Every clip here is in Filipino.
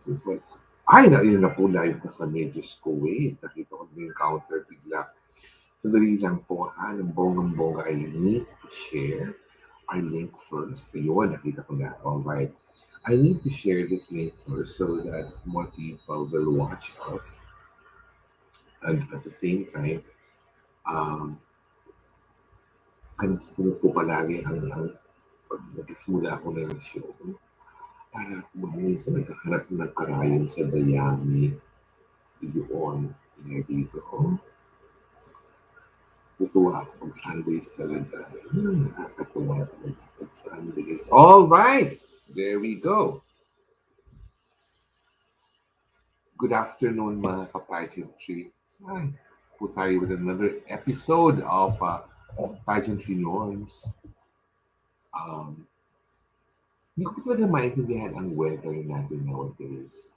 Since when? Ay, yun na po, live na kami. Diyos ko, wait. Nakita ko na yung counter bigla. Sandali lang po, ha? Ng bonggang-bongga, I need to share our link first. Ayun, nakita ko na. Alright. I need to share this link first so that more people will watch us. And at the same time, um, andito po palagi ang pag nagsimula ako ng show, para kung sa nagkahanap ng karayom sa dayami, yun, dito. Tutuwa ako pag Sundays talaga. Nakakatuwa talaga pag Sundays. All right, there we go. Good afternoon mga ka-Pageantry. Ay, po tayo with another episode of Pageantry Norms. Hindi ko talaga maintindihan ang weather natin nowadays.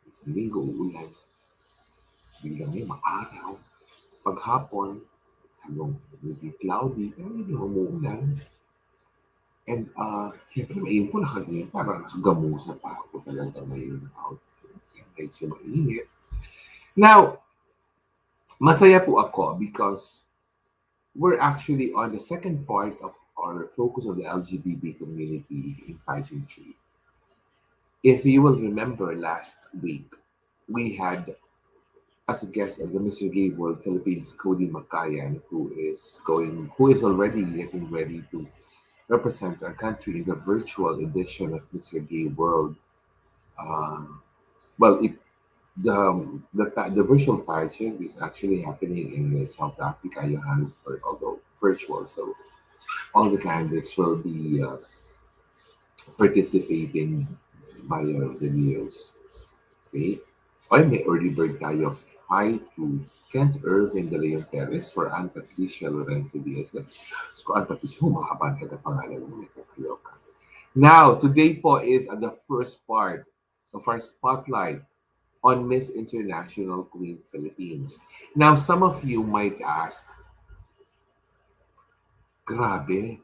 Isang linggo uulan, biglang may maaraw. Paghapon, hanggang hindi cloudy, pero hindi umuulan. And siyempre ngayon po nakaganyan, parang nakagamusa pa ako talaga ngayon ng outfit. Medyo mainit. Now, masaya po ako because we're actually on the second part of our focus on the LGBT community in pageantry. If you will remember last week, we had as a guest of the Mr. Gay World Philippines, Cody Makayan, who is already getting ready to represent our country in the virtual edition of Mr. Gay World. Well, the virtual pageant is actually happening in South Africa, Johannesburg, although virtual. So all the candidates will be participating via videos. Okay? Oy, may early bird tayo. Hi to Kent Irvin de Leon Perez for Ann Patricia Lorenzo Diaz. So, Ann Patricia, humahaba na ka pangalan mo nito. Now, today po is the first part of our spotlight on Miss International Queen Philippines. Now, some of you might ask, grabe,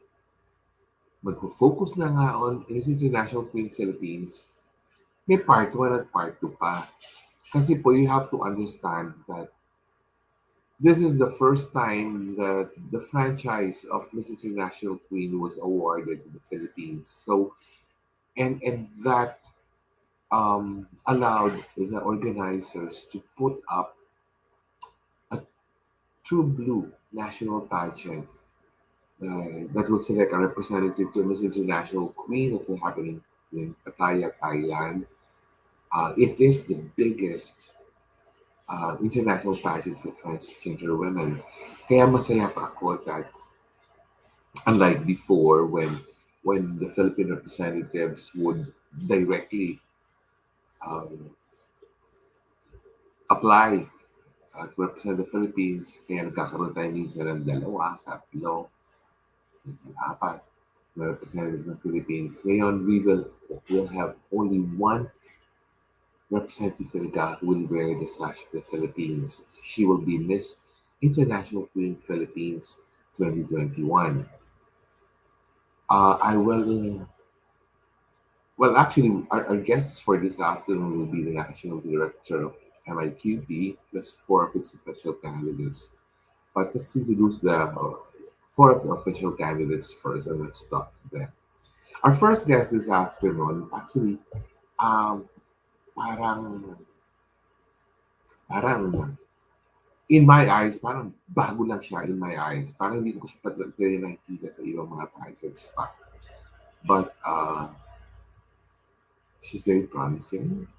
mag-focus na nga on Miss International Queen Philippines. May part 1 at part 2 pa. Kasi po, you have to understand that this is the first time that the franchise of Miss International Queen was awarded to the Philippines. So, and that allowed the organizers to put up a true blue national pageant that will select a representative to Miss International Queen that will happen in Pattaya, Thailand. It is the biggest international pageant for transgender women. Kaya masaya pa ako that unlike before when the Philippine representatives would directly apply to represent the Philippines, kaya nagkakaroon tayo minsan ng 2, 3, minsan 4 na representative ng Philippines. Ngayon, we'll have only one representative talaga who will wear the sash of the Philippines. She will be Miss International Queen Philippines 2021. Actually, our guests for this afternoon will be the National Director of MIQ plus 4 of its official candidates. But let's introduce the 4 of the official candidates first, and let's talk to them. Our first guest this afternoon, actually, parang in my eyes, parang bago lang siya in my eyes. Parang hindi ko siya pwede nakikita sa ibang mga pageants pa. But she's very promising.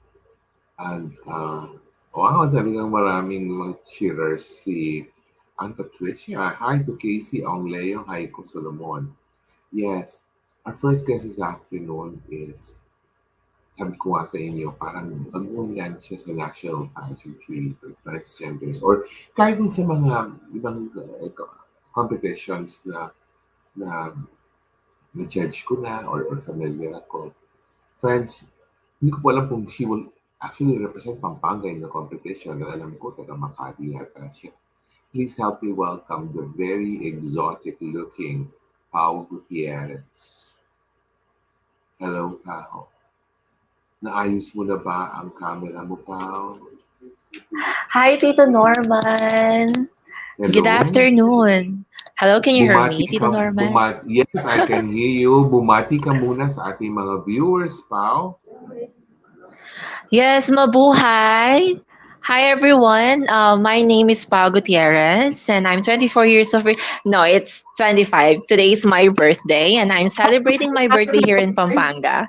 And wow, talagang maraming mga cheerers si Aunt Patricia. Hi to Casey Ongleo. Hi ko Solomon. Yes, our first guest this afternoon is, sabi ko nga sa inyo, parang baguhan lang siya sa national pageantry for transgenders or kahit din sa mga ibang competitions na judge ko na or familiar ako. Friends, hindi ko po alam kung she will actually represent Pampanga in the competition. Alam ko, taga Makati yata siya. Please help me welcome the very exotic-looking Pau Gutierrez. Hello, Pau. Naayos mo na ba ang camera mo, Pao? Hi, Tito Norman. Good Hello? afternoon. Hello, can you hear Bumati me, Tito ka, Norman? yes, I can hear you. Bumati ka muna sa ating mga viewers, Pao. Yes, mabuhay. Hi, everyone. My name is Pau Gutierrez, and I'm 24 years of age. No, it's 25. Today is my birthday, and I'm celebrating my birthday here in Pampanga.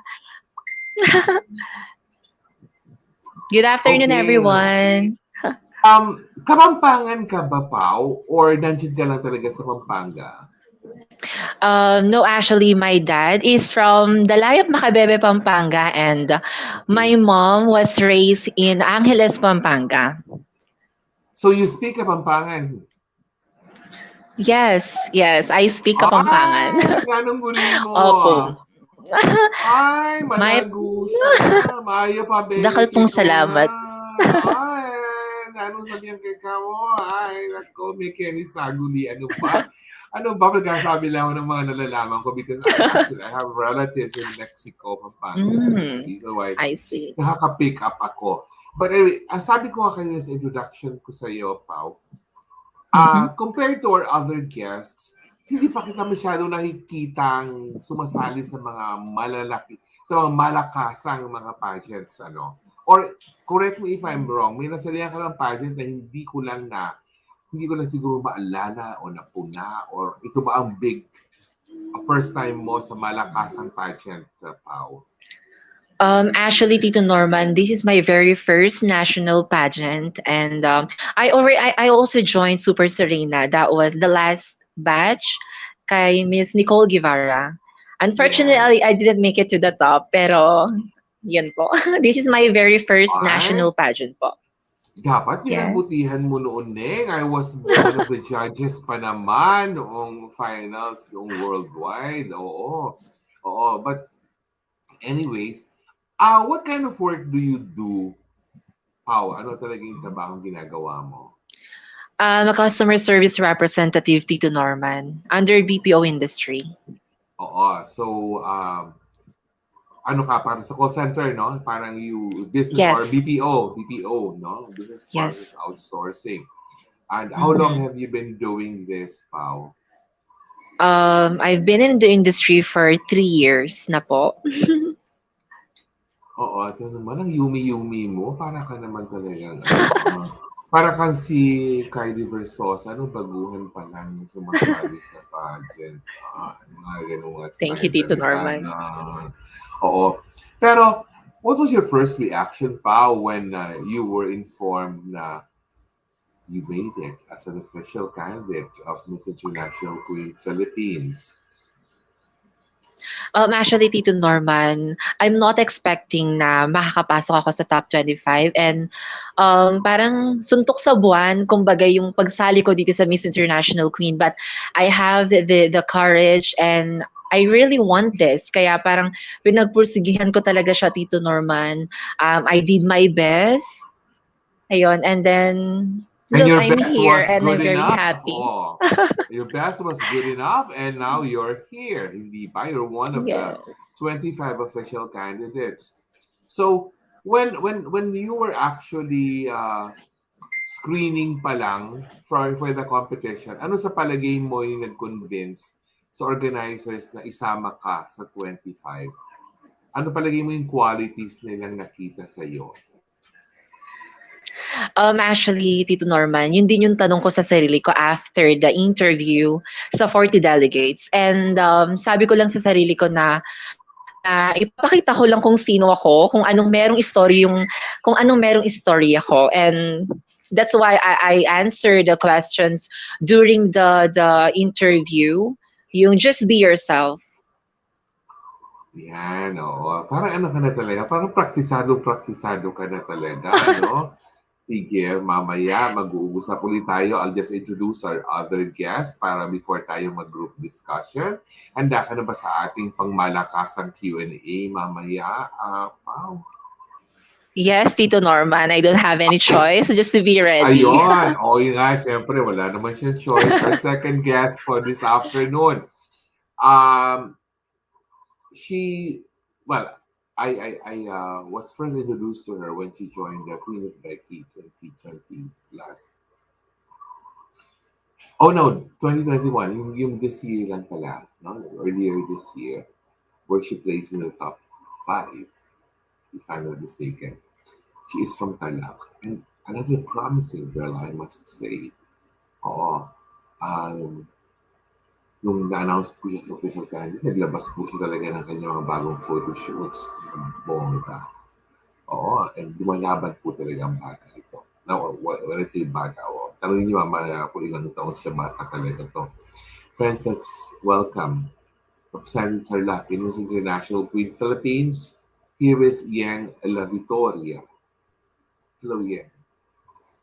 Good afternoon, Okay. everyone. Kapampangan ka ba, Pao? Or nandiyan ka lang talaga sa Pampanga? No, actually, my dad is from Dalayap, Macabebe, Pampanga, and Okay. my mom was raised in Angeles, Pampanga. So you speak Kapampangan? Yes, yes, I speak Kapampangan. Ay, ganong guri mo. Opo. Ay, May malago siya. Maayo pa, bebe, dakal kay pong ko nga. salamat. Ay, anong sabihan kay ka mo? Ay, nako, may Kenny Saguli. Ano ba? Ano ba? Nagkasabi lang ako ng mga nalalaman ko because I have relatives in Mexico, Pampanga. That's the Mm, reason why I see. nakaka-pick up ako. But anyway, sabi ko nga kanina sa introduction ko sa iyo, Pao, Mhm. compared to our other guests, hindi pa kita masyado nakikitang sumasali sa mga malalaki, sa mga malakasang mga pageants, ano? Or, correct me if I'm wrong, may nasalihan ka ng pageant na hindi ko lang siguro maalala o napuna, or ito ba ang first time mo sa malakasang pageant, Pao? Actually, Tito Norman, this is my very first national pageant, and I also joined Super Serena. That was the last batch, kay Miss Nicole Guevara. Yes. Unfortunately, I didn't make it to the top, pero yun po. This is my very first Ay, national pageant po. dapat Yes. pinagbutihan mo noon, Neng. I was one of the judges pa naman noong finals, noong worldwide. Oo. Oo. But anyways, what kind of work do you do? How? Ano talaga yung trabaho ginagawa mo? I'm a customer service representative, Tito Norman, under BPO industry. Oo. So, ano ka, parang sa call center, no? Parang you, business or Yes, BPO, no? Business process yes. outsourcing. And how long Mhm. have you been doing this, Pao? I've been in the industry for 3 years na po. Oo, ito naman ang yumi-yumi mo. Para ka naman talagang ano, para kang si Kylie Versosa, ano, baguhan pa lang sumasali sa pageant. Mga ganun mga Thank style you, Tito talaga Norman. na. Oo. Pero, what was your first reaction, pa when you were informed na you made it as an official candidate of Miss International Queen Philippines? Actually, Tito Norman, I'm not expecting na makakapasok ako sa top 25 and parang suntok sa buwan, kumbaga yung pagsali ko dito sa Miss International Queen. But I have the courage and I really want this. Kaya parang pinagpursigihan ko talaga siya, Tito Norman. I did my best. Ayun, and then And look, your I'm best here was and good I'm very enough. happy. Oh, your best was good enough, and now you're here. Hindi ba? You're one of the Yes. 25 official candidates. So, when you were actually screening pa lang for the competition, ano sa palagay mo yung nag-convince sa organizers na isama ka sa 25? Ano palagay mo yung qualities nilang nakita sa iyo? Actually, Tito Norman, yun din yung tanong ko sa sarili ko after the interview sa 40 delegates. And sabi ko lang sa sarili ko na ipapakita ko lang kung sino ako, kung anong merong story ako. And that's why I answered the questions during the interview. Yung just be yourself. Yan, oo. Parang ano ka na talaga, parang praktisado ka na talaga, no? Sige, mamaya mag-uusap ulit tayo. I'll just introduce our other guest para before tayo mag-group discussion. Handa ka na ba sa ating pangmalakasang Q&A mamaya? Pao? Yes, Tito Norman, I don't have any choice just to be ready. Ayun. O yun nga, siyempre, wala naman siyang choice. Our second guest for this afternoon. Um, she, well, I was first introduced to her when she joined the Queen of Becky 2020 last. Oh no, 2021. Yung this year lang pala, no? Earlier this year, where she plays in the top five, if I'm not mistaken. She is from Tarlac. And another promising girl, I must say. Oo. Um, nung na-announce po siya sa official candidate, naglabas po siya talaga ng kanyang mga bagong photo shoots. Bongga. Oo, and lumalaban po talaga ang bata ito. Now, when I say bata, tanongin niyo mamaya kung ilang taon siya bata talaga to. Friends, let's welcome Representative Tarlac, Miss International Queen Philippines. Here is Yeng Lavitoria. Hello, Yeng.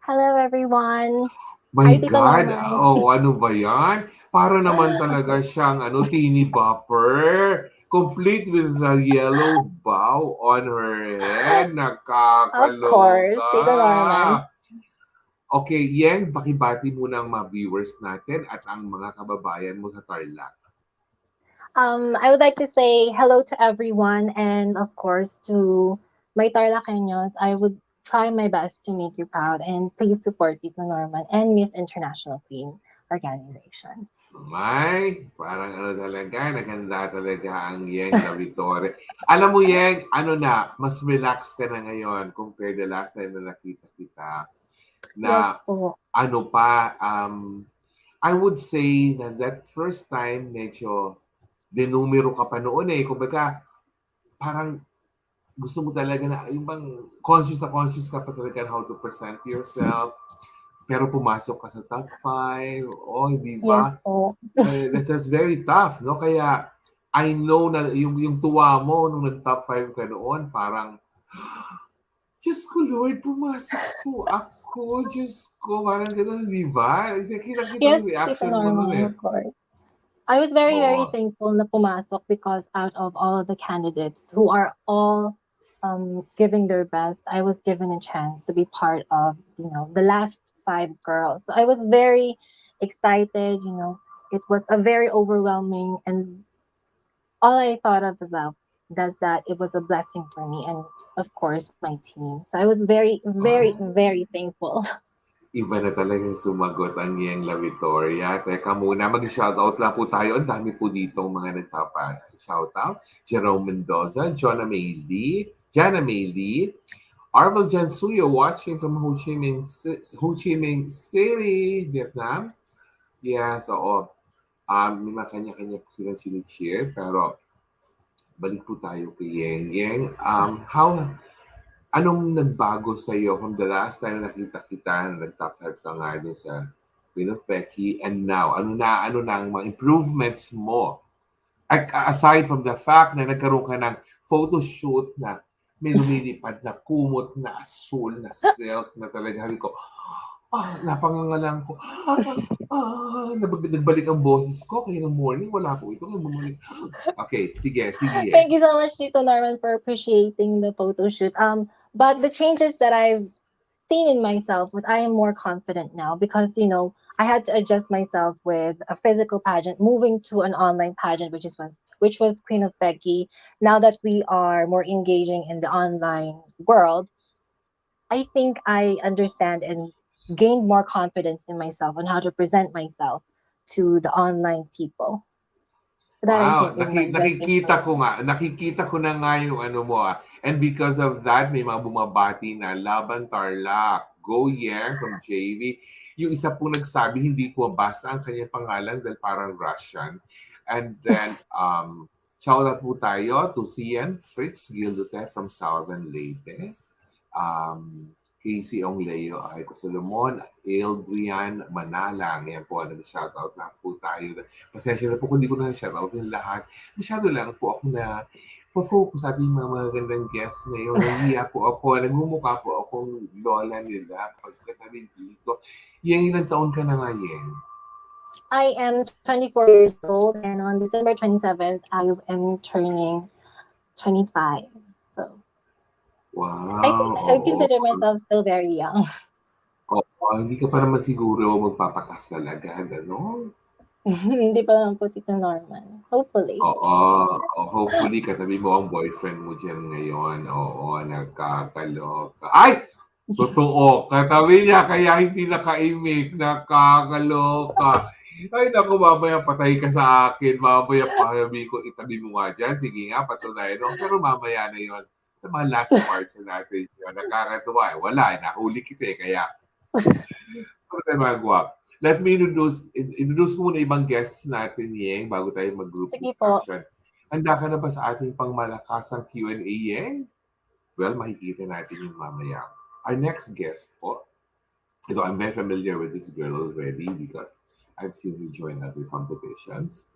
Hello, everyone. My Hi, Tito God! Norman. Oh, ano ba yan? Para naman talaga siyang teeny bopper. Complete with the yellow bow on her head. Of course, Nakakaloka. Tito Norman. Okay, Yeng, pakibati muna ang mga viewers natin at ang mga kababayan mo sa Tarlac. I would like to say hello to everyone, and of course to my Tarlaceños. I would try my best to make you proud, and please support Tito Norman and Miss International Queen organization. May, parang talaga, naganda talaga ang Yeng Lavitoria. Alam mo, Yeng, mas relax ka na ngayon compared the last time na nakita kita. Yes Na, po. I would say na that first time, medyo denumero ka pa noon eh. Kumbaga, parang gusto mo talaga na, yung bang conscious ka pa talaga how to present yourself. Pero pumasok ka sa top 5. Oh, di Yes ba? po. That's very tough, no? Kaya, I know na yung tuwa mo nung nag-top 5 ka noon, parang, Diyos ko, Lord, pumasok po ako. Diyos ko, parang gano'n, di ba? Kitang-kita Yes, yung Tito reaction mo noon Norman, eh. of course. I was very, very Oo. thankful na pumasok because out of all of the candidates who are all giving their best, I was given a chance to be part of, the last 5 girls. So I was very excited. It was a very overwhelming, and all I thought of was that it was a blessing for me and of course my team. So I was very, very, Wow. very thankful. Iba na talagang sumagot ang Yeng Lavitoria. Teka muna, mag-shoutout lang po tayo. Ang dami po ditong mga nagpapa-shoutout. Jerome Mendoza, Jana May Lee, Arvel Jansuyo watching from Ho Chi Minh City, Vietnam. Yes, oo. May mga kanya-kanya po silang sinishare, pero balik po tayo kay Yeng. Yeng, anong nagbago sa iyo from the last time na nakita kita na nag-top 5 ka nga dun sa Queen of Becky and now? Ano na ang mga improvements mo? Aside from the fact na nagkaroon ka ng photo shoot na may lumilipad na kumot na asul na silk na talaga sabi ko, napangangalang ko. Nagbalik ang boses ko kaya ng morning, wala po ito. Bumalik. Okay, sige. Thank you so much, Tito Norman, for appreciating the photo shoot. But the changes that I've seen in myself was I am more confident now because I had to adjust myself with a physical pageant, moving to an online pageant, which was Queen of Becky. Now that we are more engaging in the online world, I think I understand and gained more confidence in myself on how to present myself to the online people. That I Wow, think is my blessing for me. nakikita ko na nga yung mo And because of that, may mga bumabati na Laban Tarlac, Go Yang from JV. Yung isa po nagsabi, hindi ko mabasa ang kanyang pangalan dahil parang Russian. And then, shout out po tayo to Cian Fritz Gildote from Southern Leyte. Casey Ongleo, Aiko Solomon, Eldrian Manalang. Yan po, nag-shoutout lang po tayo. Pasensya na po kung hindi ko na-shoutout yung lahat. Masyado lang po ako na focus sa ating mga magandang guests ngayon. Nahiya po ako. Nagmumukha po akong lola nila pagkatabi dito. Yang ilang taon ka na nga, Yang? I am 24 years old, and on December 27th, I am turning 25. So I think Wow, I oo. consider myself still very young. Oo, hindi ka pa naman siguro magpapakasal agad, ano? Hindi pa naman po, Tito Norman. Hopefully. Oo, hopefully katabi mo ang boyfriend mo diyan ngayon. Oo, nakakaloka. Ay! Totoo, katabi niya kaya hindi naka-imik, nakakaloka. Ay naku, mamaya patay ka sa akin. Mamaya sabi ko, itabi mo nga dyan. Sige nga, patunayan mo. Pero mamaya na yon. Sa mga last parts na natin yun, nakakatuwa. Wala, nahuli kita eh. Kaya, ano tayo magawa? Let me introduce ko muna ibang guests natin, Yeng, bago tayo mag-group Sige po. discussion. Handa ka na ba sa ating pangmalakasang Q&A, Yeng? Well, makikita natin yung mamaya. Our next guest po, ito, I'm very familiar with this girl already because I've seen her join other competitions.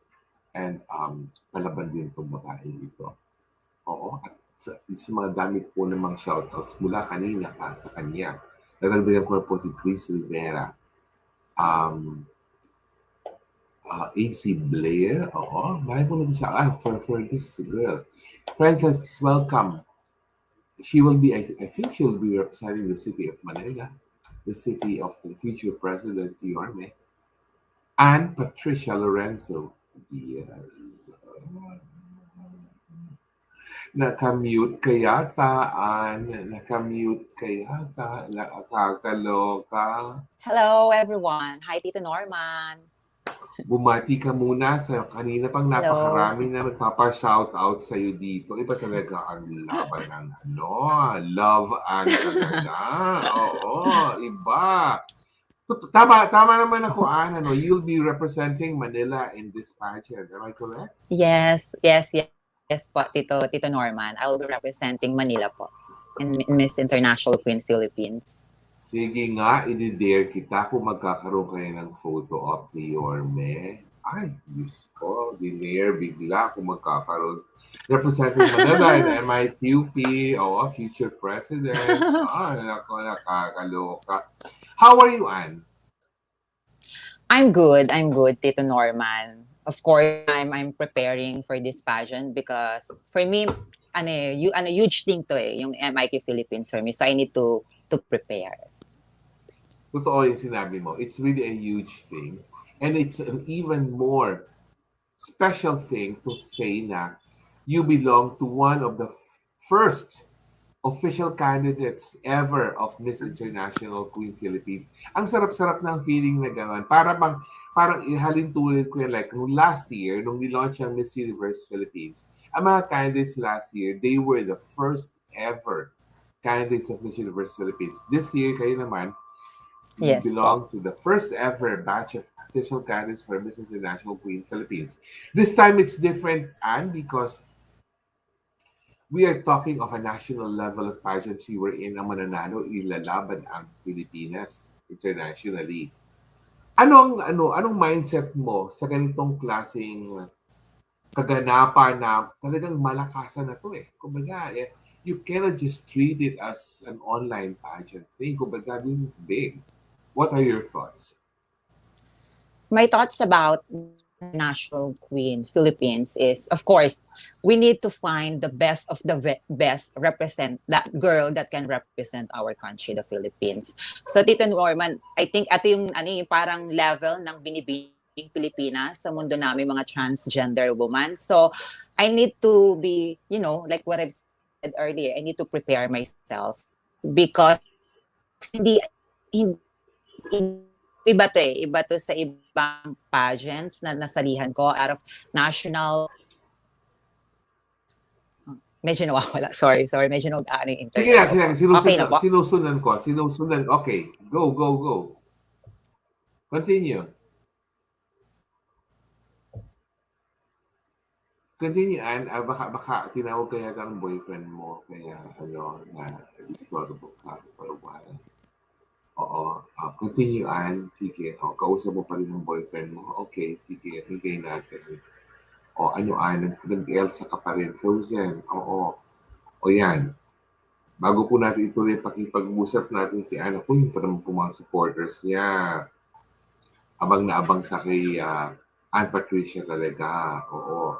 And palaban din itong babae ito. Oo, at sa mga damit po ng mga shoutouts mula kanina pa sa kanya. Nadagdagan ko na po si Chris Rivera. AC Blair, oo. Marami po natin siya. For this girl. Friends, let's welcome. She will be, I think she will be representing the city of Manila, the city of the future President Yorme, and Patricia Lorenzo. Yes. Nakamute ka yata, nakamute ka yata, nakakaloka. Hello, everyone. Hi, Tito Norman. Bumati ka muna sa kanina pang Hello. napakarami na nagpapa-shoutout sa'yo dito. Iba talaga ang laban ng love and talaga. Oo, iba. Tama naman ako, you'll be representing Manila in this pageant. Am I correct? Yes po, Tito Norman. I will be representing Manila po in Miss International Queen Philippines. Sige nga, i-dare kita kung magkakaroon kayo ng photo op ni Yorme. Ay, Diyos ko, dinare bigla kung magkakaroon. Representing Manila in MIQ, future president. Nakakaloka. How are you, Anne? I'm good, Tito Norman. Of course, I'm preparing for this pageant because for me, huge thing to yung MIQ Philippines for me. So I need to prepare. Totoo yung sinabi mo. It's really a huge thing. And it's an even more special thing to say na you belong to one of the first official candidates ever of Miss International Queen Philippines. Ang sarap-sarap ng feeling na gano'n. Parang ihalin tulad ko yan. Like, nung last year, nung nilaunch ang Miss Universe Philippines, ang mga candidates last year, they were the first ever candidates of Miss Universe Philippines. This year, kayo naman, you Yes, belong to the first ever batch of official candidates for Miss International Queen Philippines. This time it's different, Anne, because we are talking of a national level of pageantry wherein ang mananalo ilalaban ang Pilipinas internationally. Anong mindset mo sa ganitong klaseng kaganapan na talagang malakasan na to eh? Kumbaga, you cannot just treat it as an online pageant thing. Kumbaga, this is big. What are your thoughts? My thoughts about National Queen Philippines is, of course, we need to find the best of the best, represent that girl that can represent our country, the Philippines. So Tito Norman, I think ito yung parang level ng binibining Pilipinas sa mundo namin mga transgender woman. So I need to be, like what I've said earlier, I need to prepare myself because hindi iba to sa ibang pageants na nasalihan ko out of national. Medyo nawawala. Sorry. Medyo nag-ano yung internet. Sige, Okay na po? sinusundan ko. Okay, go. Continue. Continue, Anne. Baka tinawag kaya ng boyfriend mo. Kaya, na istorbo ka for a while. Oo. Continue, Anne. Sige. Kausap mo pa rin ng boyfriend mo. Okay, sige. Hingay natin. Anne? Nag-Elsa ka pa rin. Frozen. Oo. Yan. Bago po natin ituloy pakipag-usap natin si Anne. Yung parang po mga supporters niya. Abang na abang sa kay Anne Patricia talaga. Oo.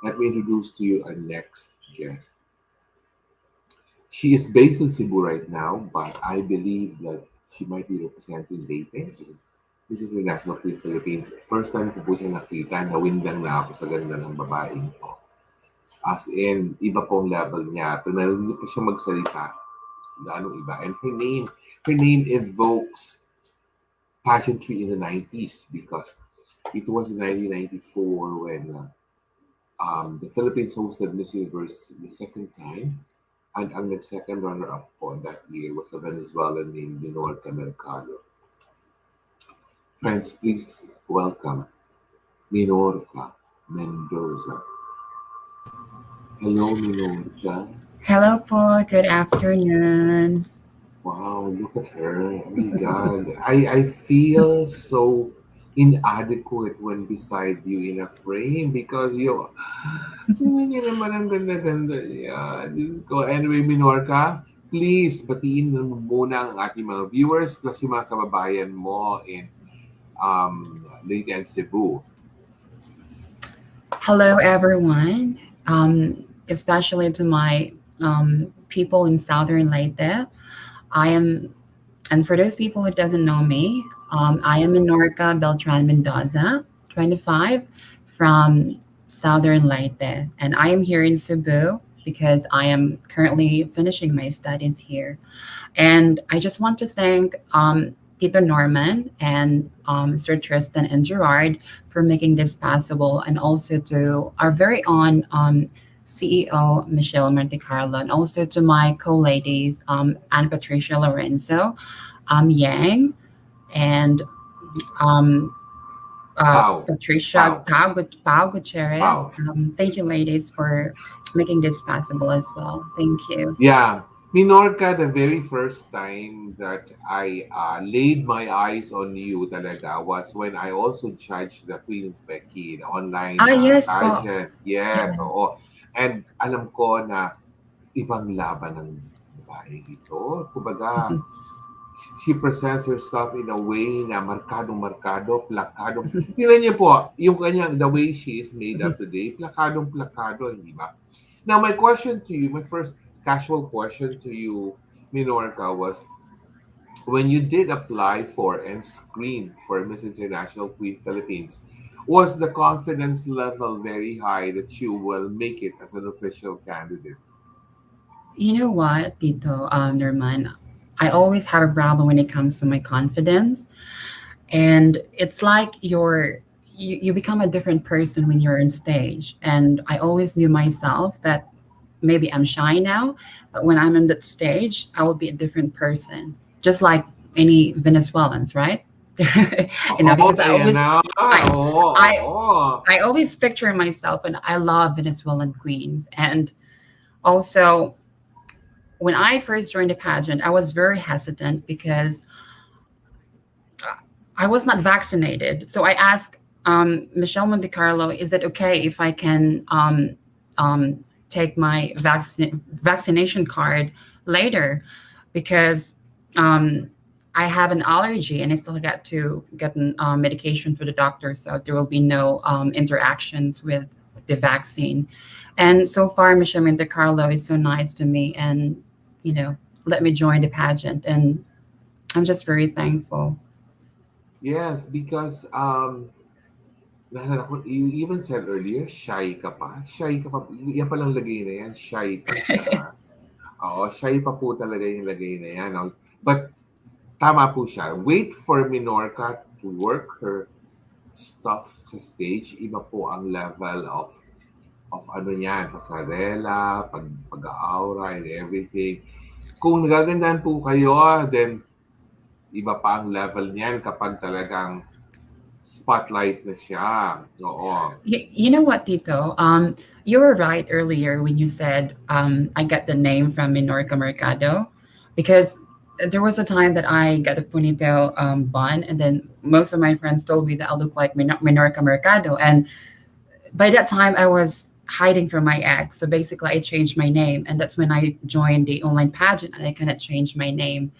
Let me introduce to you our next guest. She is based in Cebu right now, but I believe that she might be representing Leyte. Miss International Queen Philippines. First time ko po siya nakita, nawindang na ako sa ganda ng babaeng ko. As in, iba pong level niya. Pero narinig ko siya magsalita, gaano iba. And her name evokes pageantry in the 90s because it was in 1994 when the Philippines hosted Miss Universe the second time. And ang nag-second runner-up po that year was a Venezuelan named Minorka Mendoza. Friends, please welcome Minorka Mendoza. Hello, Minorka. Hello po, good afternoon. Wow, look at her. Oh my God. I feel so inadequate when beside you in a frame because tingnan niya naman ang ganda-ganda niya. Diyos ko. Anyway, Minorka, please, batiin mo muna ang ating mga viewers plus yung mga kababayan mo in Leyte and Cebu. Hello everyone, especially to my people in Southern Leyte. And for those people who doesn't know me, I am Minorka Beltran Mendoza, 25, from Southern Leyte. And I am here in Cebu because I am currently finishing my studies here. And I just want to thank Tito Norman and Sir Tristan and Gerard for making this possible, and also to our very own CEO Michelle Montecarlo, and also to my co-ladies and Patricia, Lorenzo, Yeng, and Patricia, Pau Gutierrez. Pau. Thank you, ladies, for making this possible as well. Thank you. Yeah. Minorka, the very first time that I laid my eyes on you talaga was when I also judged the Queen of Becky, the online Yes pageant. po. Yes, Yeah. oo. And alam ko na ibang laban ng babae ito. Kumbaga, she presents herself in a way na markadong-markado, plakadong. Tingnan niyo po, yung kanyang, the way she is made up today, plakadong-plakado, hindi ba? Now, my question to you, my first casual question to you, Minorka, was when you did apply for and screen for Miss International Queen Philippines, was the confidence level very high that you will make it as an official candidate? You know what, Tito, Norman? I always have a problem when it comes to my confidence. And it's like you become a different person when you're on stage. And I always knew myself that maybe I'm shy now, but when I'm on that stage, I will be a different person. Just like any Venezuelans, right? Because I always picture myself, and I love Venezuelan queens. And also, when I first joined the pageant, I was very hesitant because I was not vaccinated. So I asked Michelle Montecarlo, is it okay if I can take my vaccination card later? Because I have an allergy and I still got to get medication for the doctor. So there will be no interactions with the vaccine. And so far, Michelle Montecarlo is so nice to me and, let me join the pageant. And I'm just very thankful. Yes, because you even said earlier, shy ka pa. Shy ka pa. Yan palang lagay na yan, shy pa siya. Oo, shy pa po talaga yung lagay na yan. But tama po siya. Wait for Minorka to work her stuff sa stage. Iba po ang level of ano yan, pasarela, pag-aura and everything. Kung nagagandahan po kayo, then iba pa ang level niyan kapag talagang spotlight na siya. Oo. You know what, Tito? You were right earlier when you said I got the name from Minorka Mercado, because there was a time that I got a ponytail bun, and then most of my friends told me that I look like Minorka Mercado. And by that time, I was hiding from my ex. So basically, I changed my name. And that's when I joined the online pageant, and I cannot change my name.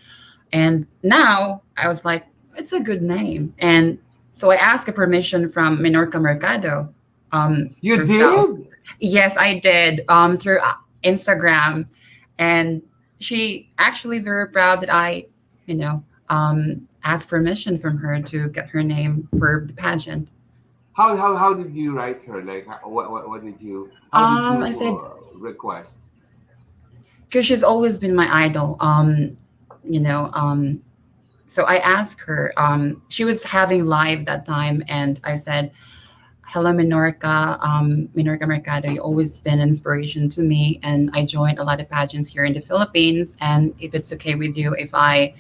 And now I was like, it's a good name. And so I asked a permission from Minorka Mercado. You herself. did? Yes, I did, through Instagram. And she actually very proud that I asked permission from her to get her name for the pageant. How did you write her? Like, what did you? How did you I said, request? because she's always been my idol. You know, so I asked her. She was having live that time, and I said, "Hello, Minorka. Minorka Mercado. You always been an inspiration to me, and I joined a lot of pageants here in the Philippines. And if it's okay with you, if I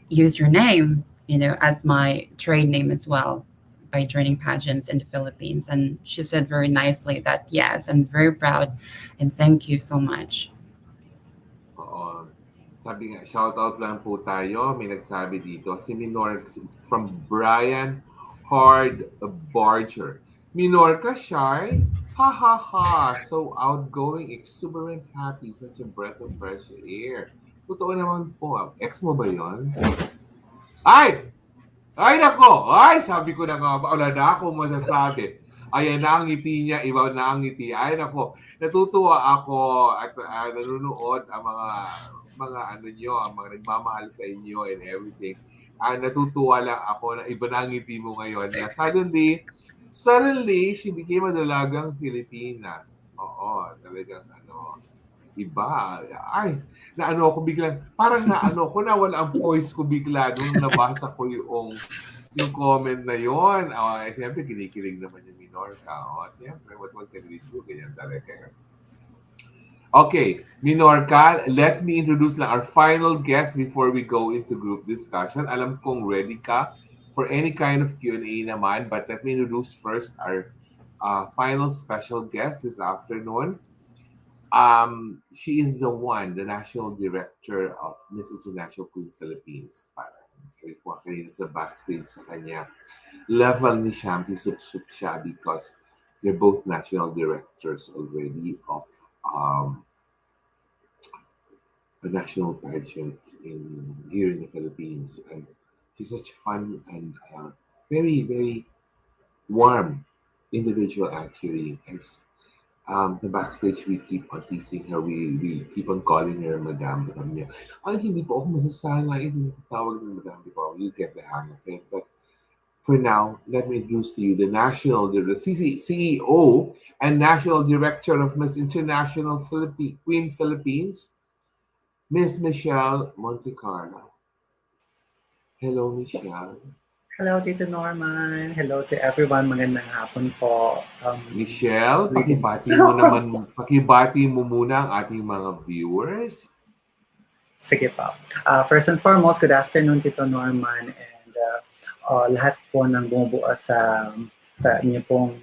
use your name, you know, as my trade name as well." By joining pageants in the Philippines. And she said very nicely that, yes, I'm very proud and thank you so much. Oo. Sabi nga, shoutout lang po tayo. May nagsabi dito. Si Minorka from Brian Hard Barger. Minorka shy? Ha ha ha. So outgoing, exuberant, happy. Such a breath of fresh air. Totoo naman po. Ex mo ba yon? Ay! Ay nako! Ay! Sabi ko na nga, wala na akong masasabi. Ayan na ang ngiti niya, iba na ang ngiti. Ay nako, natutuwa ako at nanonood ang mga ano nyo, ang mga nagmamahal sa inyo and everything. Natutuwa lang ako na iba na ang ngiti mo ngayon. Na suddenly, she became a dalagang Filipina. Oo, talagang ano, iba. Ay, naano ako biglang, parang naano ko na wala ang voice ko bigla nung nabasa ko yung comment na yon. Siyempre, kinikilig naman yung Minorka. Siyempre, what can we do? Ganyan talaga. Okay, Minorka, let me introduce lang our final guest before we go into group discussion. Alam kong ready ka for any kind of Q&A naman, but let me introduce first our final special guest this afternoon. She is the national director of Miss International Queen Philippines. Parang sabi ko kanina sa backstage sa kanya, level ni Shamsi sup siya because they're both national directors already of a national pageant here in the Philippines. And she's such a fun and very, very warm individual actually. And the backstage, we keep on teasing her. We keep on calling her Madam. Sabi niya, ay, hindi po ako masasala. Hindi tawag ng Madam because you get the hang of it. But for now, let me introduce to you the CEO and National Director of Miss International Queen Philippines, Miss Michelle Montecarlo. Hello, Michelle. Hello, Tito Norman. Hello to everyone. Magandang hapon po. Michelle, pakibati mo muna ang ating mga viewers. Sige po. First and foremost, good afternoon, Tito Norman, and lahat po ng bumubuo sa inyo pong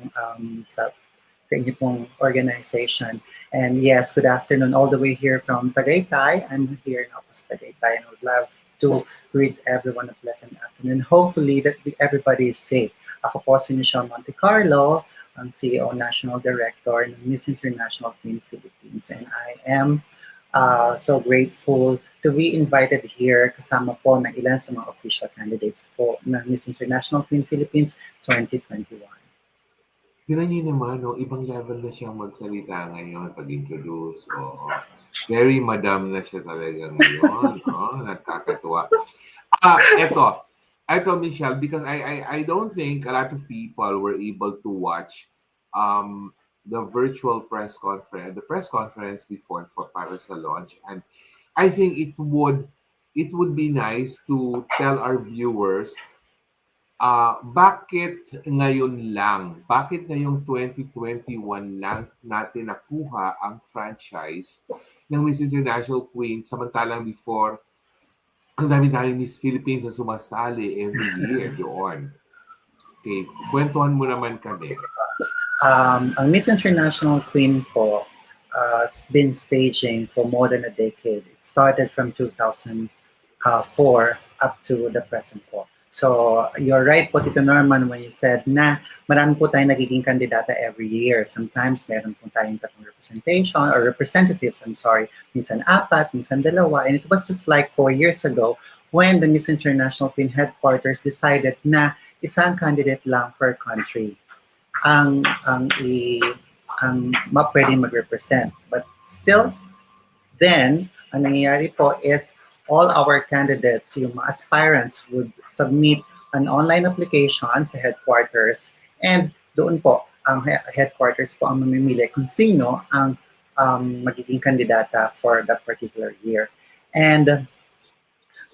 organization. And yes, good afternoon all the way here from Tagaytay. I'm here in Opus Tagaytay and would love to greet everyone a pleasant afternoon. Hopefully that everybody is safe. Ako po si Michelle Montecarlo, ang CEO National Director ng Miss International Queen Philippines. And I am so grateful to be invited here kasama po ng ilan sa mga official candidates po ng Miss International Queen Philippines 2021. Tinan niyo naman, ibang level na siyang magsalita ngayon pag-introduce. Very madam na siya talaga ngayon. Nakakatuwa. Ito, Michelle, because I don't think a lot of people were able to watch the virtual press conference, the press conference before for para sa launch. And I think it would be nice to tell our viewers bakit ngayon lang? Bakit ngayong 2021 lang natin nakuha ang franchise ng Miss International Queen samantalang before ang dami-dami Miss Philippines na sumasali every year doon. Okay, kwentuhan mo naman kami. Ang Miss International Queen po has been staging for more than a decade. It started from 2004 up to the present po. So, you're right po, Tito Norman, when you said na marami po tayong nagiging kandidata every year. Sometimes, meron po tayong tatlong representatives, minsan apat, minsan dalawa. And it was just like 4 years ago when the Miss International Queen headquarters decided na isang candidate lang per country ang pwede mag-represent. But still, then, ang nangyayari po is all our candidates, yung mga aspirants would submit an online application sa headquarters, and doon po, ang headquarters po ang mamimili kung sino ang magiging kandidata for that particular year. And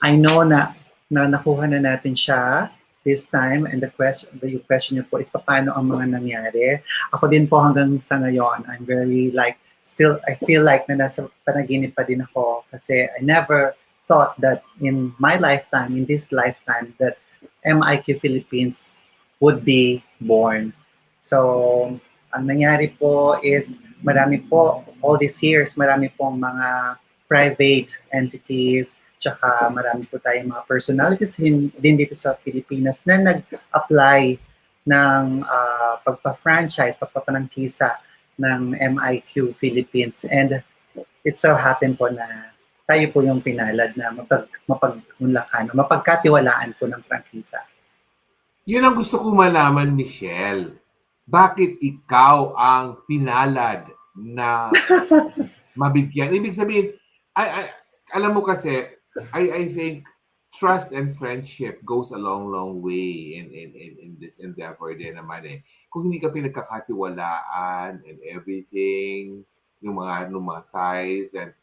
I know na nakuha na natin siya this time, and the question niyo po is paano ang mga nangyari. Ako din po hanggang sa ngayon, I'm very like, still, I feel like na nasa panaginip pa din ako kasi I never thought that in my lifetime, in this lifetime, that MIQ Philippines would be born. So, ang nangyari po is marami po, all these years, marami pong mga private entities, tsaka marami po tayong mga personalities din dito sa Pilipinas na nag-apply ng pagpa-franchise, pagpapanangkisa ng MIQ Philippines. And it so happened po na tayo po yung pinalad na mapagmulakan o mapagkatiwalaan po ng prangkisa. Yun ang gusto ko malaman, Michelle. Bakit ikaw ang pinalad na mabigyan? Ibig sabihin, alam mo kasi, I think trust and friendship goes a long way in this endeavor din naman eh. Kung hindi ka pinagkakatiwalaan and everything, yung mga size, and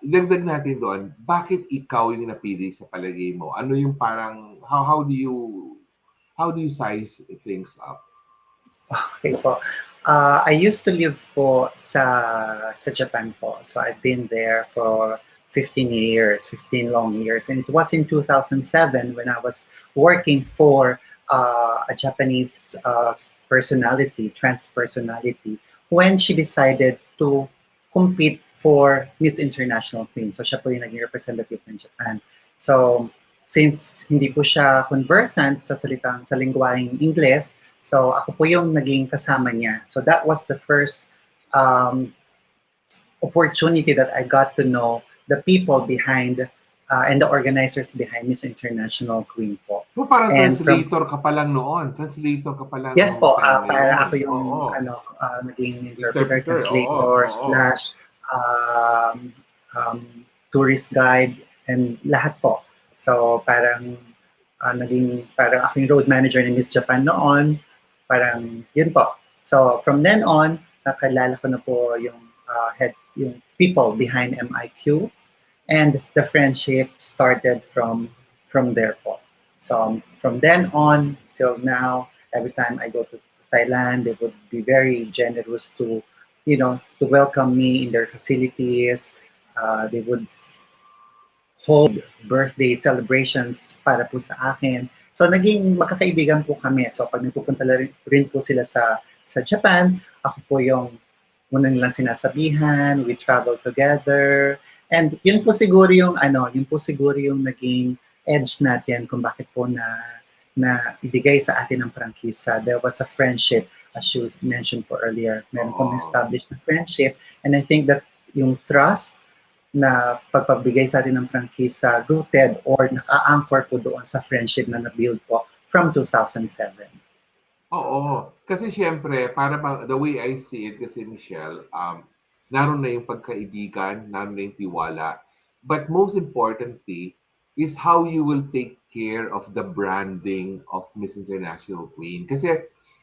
dagdag natin doon, bakit ikaw yung napili sa palagay mo? Ano yung parang, how do you size things up? Okay po. I used to live po sa Japan po. So I've been there for 15 long years. And it was in 2007 when I was working for a Japanese personality, trans personality, when she decided to compete for Miss International Queen. So siya po yung naging representative ng Japan. So since hindi po siya conversant sa lingwaheng Ingles, so ako po yung naging kasama niya. So that was the first opportunity that I got to know the people behind and the organizers behind Miss International Queen po. So parang translator ka pa lang noon. Translator ka pa lang. Yes po, para yun. ako yung naging interpreter, translator, slash tourist guide, and lahat po. So parang parang ako yung road manager ni Miss Japan noon. Parang yun po. So from then on, nakilala ko na po yung yung people behind MIQ, and the friendship started from there po. So from then on till now, every time I go to Thailand, they would be very generous to welcome me in their facilities. They would hold birthday celebrations para po sa akin. So naging magkakaibigan po kami. So pag nagpupunta rin po sila sa Japan, ako po yung muna nilang sinasabihan, we travel together. And yun po siguro yung naging edge natin kung bakit po na ibigay sa atin ng prangkisa. There was a friendship, as you mentioned po earlier. Meron pong established na friendship. And I think that yung trust na pagpabigay sa atin ng prangkisa rooted or naka-anchor po doon sa friendship na na-build po from 2007. Oo. Kasi syempre, the way I see it kasi, Michelle, naroon na yung pagkaibigan, naroon na yung tiwala. But most importantly, is how you will take care of the branding of Miss International Queen. Kasi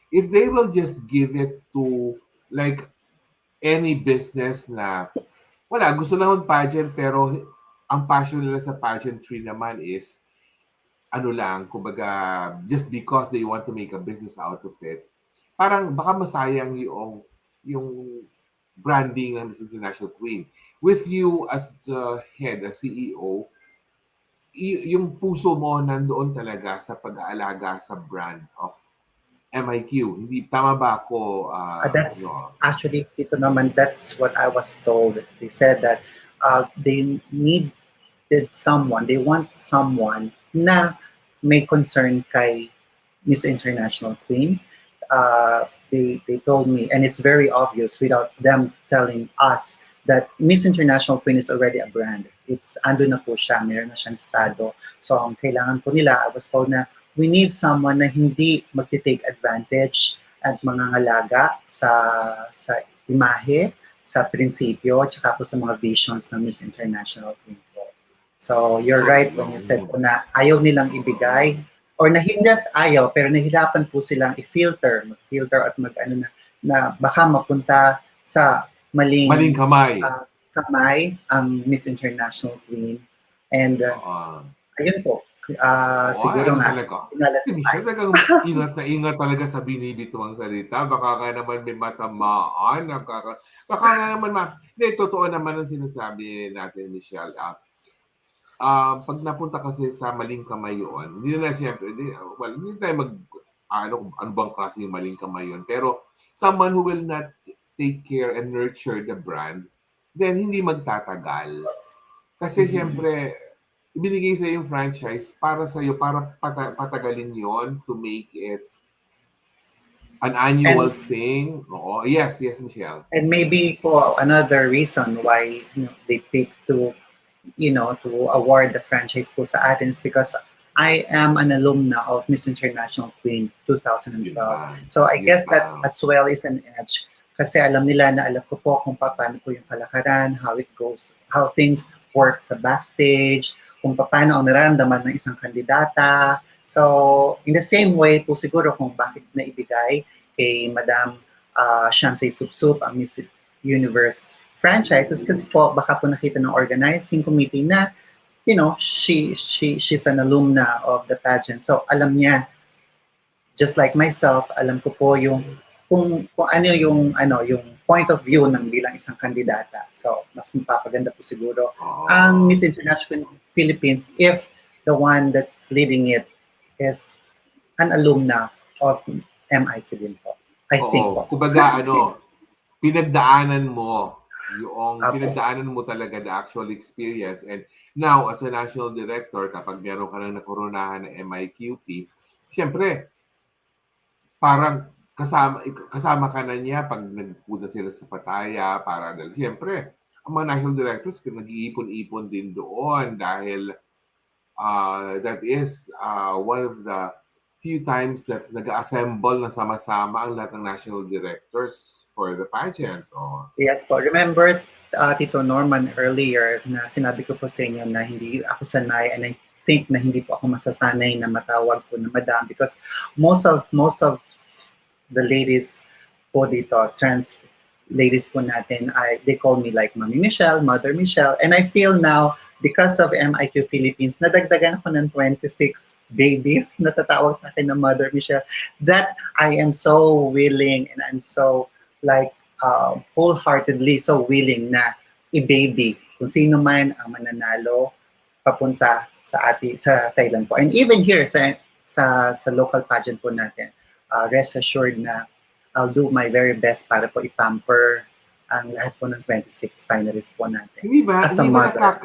if they will just give it to like any business na wala, gusto lang mag-pageant pero ang passion nila sa pageantry naman is kumbaga, just because they want to make a business out of it, parang baka masayang yung branding ng Miss International Queen. With you as the head, as CEO, yung puso mo nandoon talaga sa pag-aalaga sa brand of MIQ. Hindi, tama ba ako? Actually, ito naman, that's what I was told. They said that they want someone na may concern kay Miss International Queen. They told me, and it's very obvious without them telling us, that Miss International Queen is already a brand. Ando na po siya, meron na siyang estado. So ang kailangan po nila, I was told na we need someone na hindi magti-take advantage at mangangalaga sa imahe, sa prinsipyo, at saka po sa mga visions ng Miss International Queen po. So you're So, right when you said po na ayaw nilang ibigay or hindi ayaw pero nahirapan po silang mag-filter at mag-ano na baka mapunta sa maling maling kamay. kamay ang Miss International Queen. And ayun po, siguro ano nga, talaga? inalat Si Michelle talagang ingat na ingat talaga sa binibitawang salita. Baka nga naman may matamaan. Baka nga naman hindi, totoo naman ang sinasabi natin, Michelle. Pag napunta kasi sa maling kamay yun, hindi na siyempre, hindi tayo ano bang klase yung maling kamay yun. Pero someone who will not take care and nurture the brand, then hindi magtatagal. Kasi siyempre, ibinigay sa yung franchise para sa iyo para patagalin yon to make it an annual thing. Oo. Yes, Michelle. And maybe po another reason why they pick to to award the franchise po sa atin is because I am an alumna of Miss International Queen 2012. So I guess that as well is an edge kasi alam nila na alam ko po kung paano po yung kalakaran, how it goes, how things work sa backstage, kung paano ang nararamdaman ng isang kandidata. So in the same way po siguro kung bakit naibigay kay Madam Shamsay Supsup ang Miss Universe franchises kasi po baka po nakita ng organizing committee na she's an alumna of the pageant, so alam niya, just like myself, alam ko po yung kung ano yung point of view ng bilang isang kandidata. So mas mapapaganda po siguro ang Miss International Philippines if the one that's leading it is an alumna of MIQ din po. I think po. Kumbaga pinagdaanan mo pinagdaanan mo talaga the actual experience. And now, as a national director, kapag meron ka nang nakoronahan ng MIQP, siyempre, parang kasama ka na niya pag nagpunta sila sa Pattaya para dahil siyempre, ang mga national directors nag-iipon-ipon din doon dahil that is one of the few times that nag-assemble na sama-sama ang lahat ng national directors for the pageant. Yes po. Remember, Tito Norman, earlier na sinabi ko po sa inyo na hindi ako sanay and I think na hindi po ako masasanay na matawag po na madam because most of the ladies po dito, trans ladies po natin, they call me like Mami Michelle, Mother Michelle, and I feel now, because of MIQ Philippines, nadagdagan ako ng 26 babies na tatawag sa akin na Mother Michelle, that I am so willing and I'm so like wholeheartedly so willing na i-baby kung sino man ang mananalo papunta sa Thailand po. And even here sa local pageant po natin, rest assured na I'll do my very best para po i-pamper ang lahat po ng 26 finalists po natin. Hindi ba? As a mother.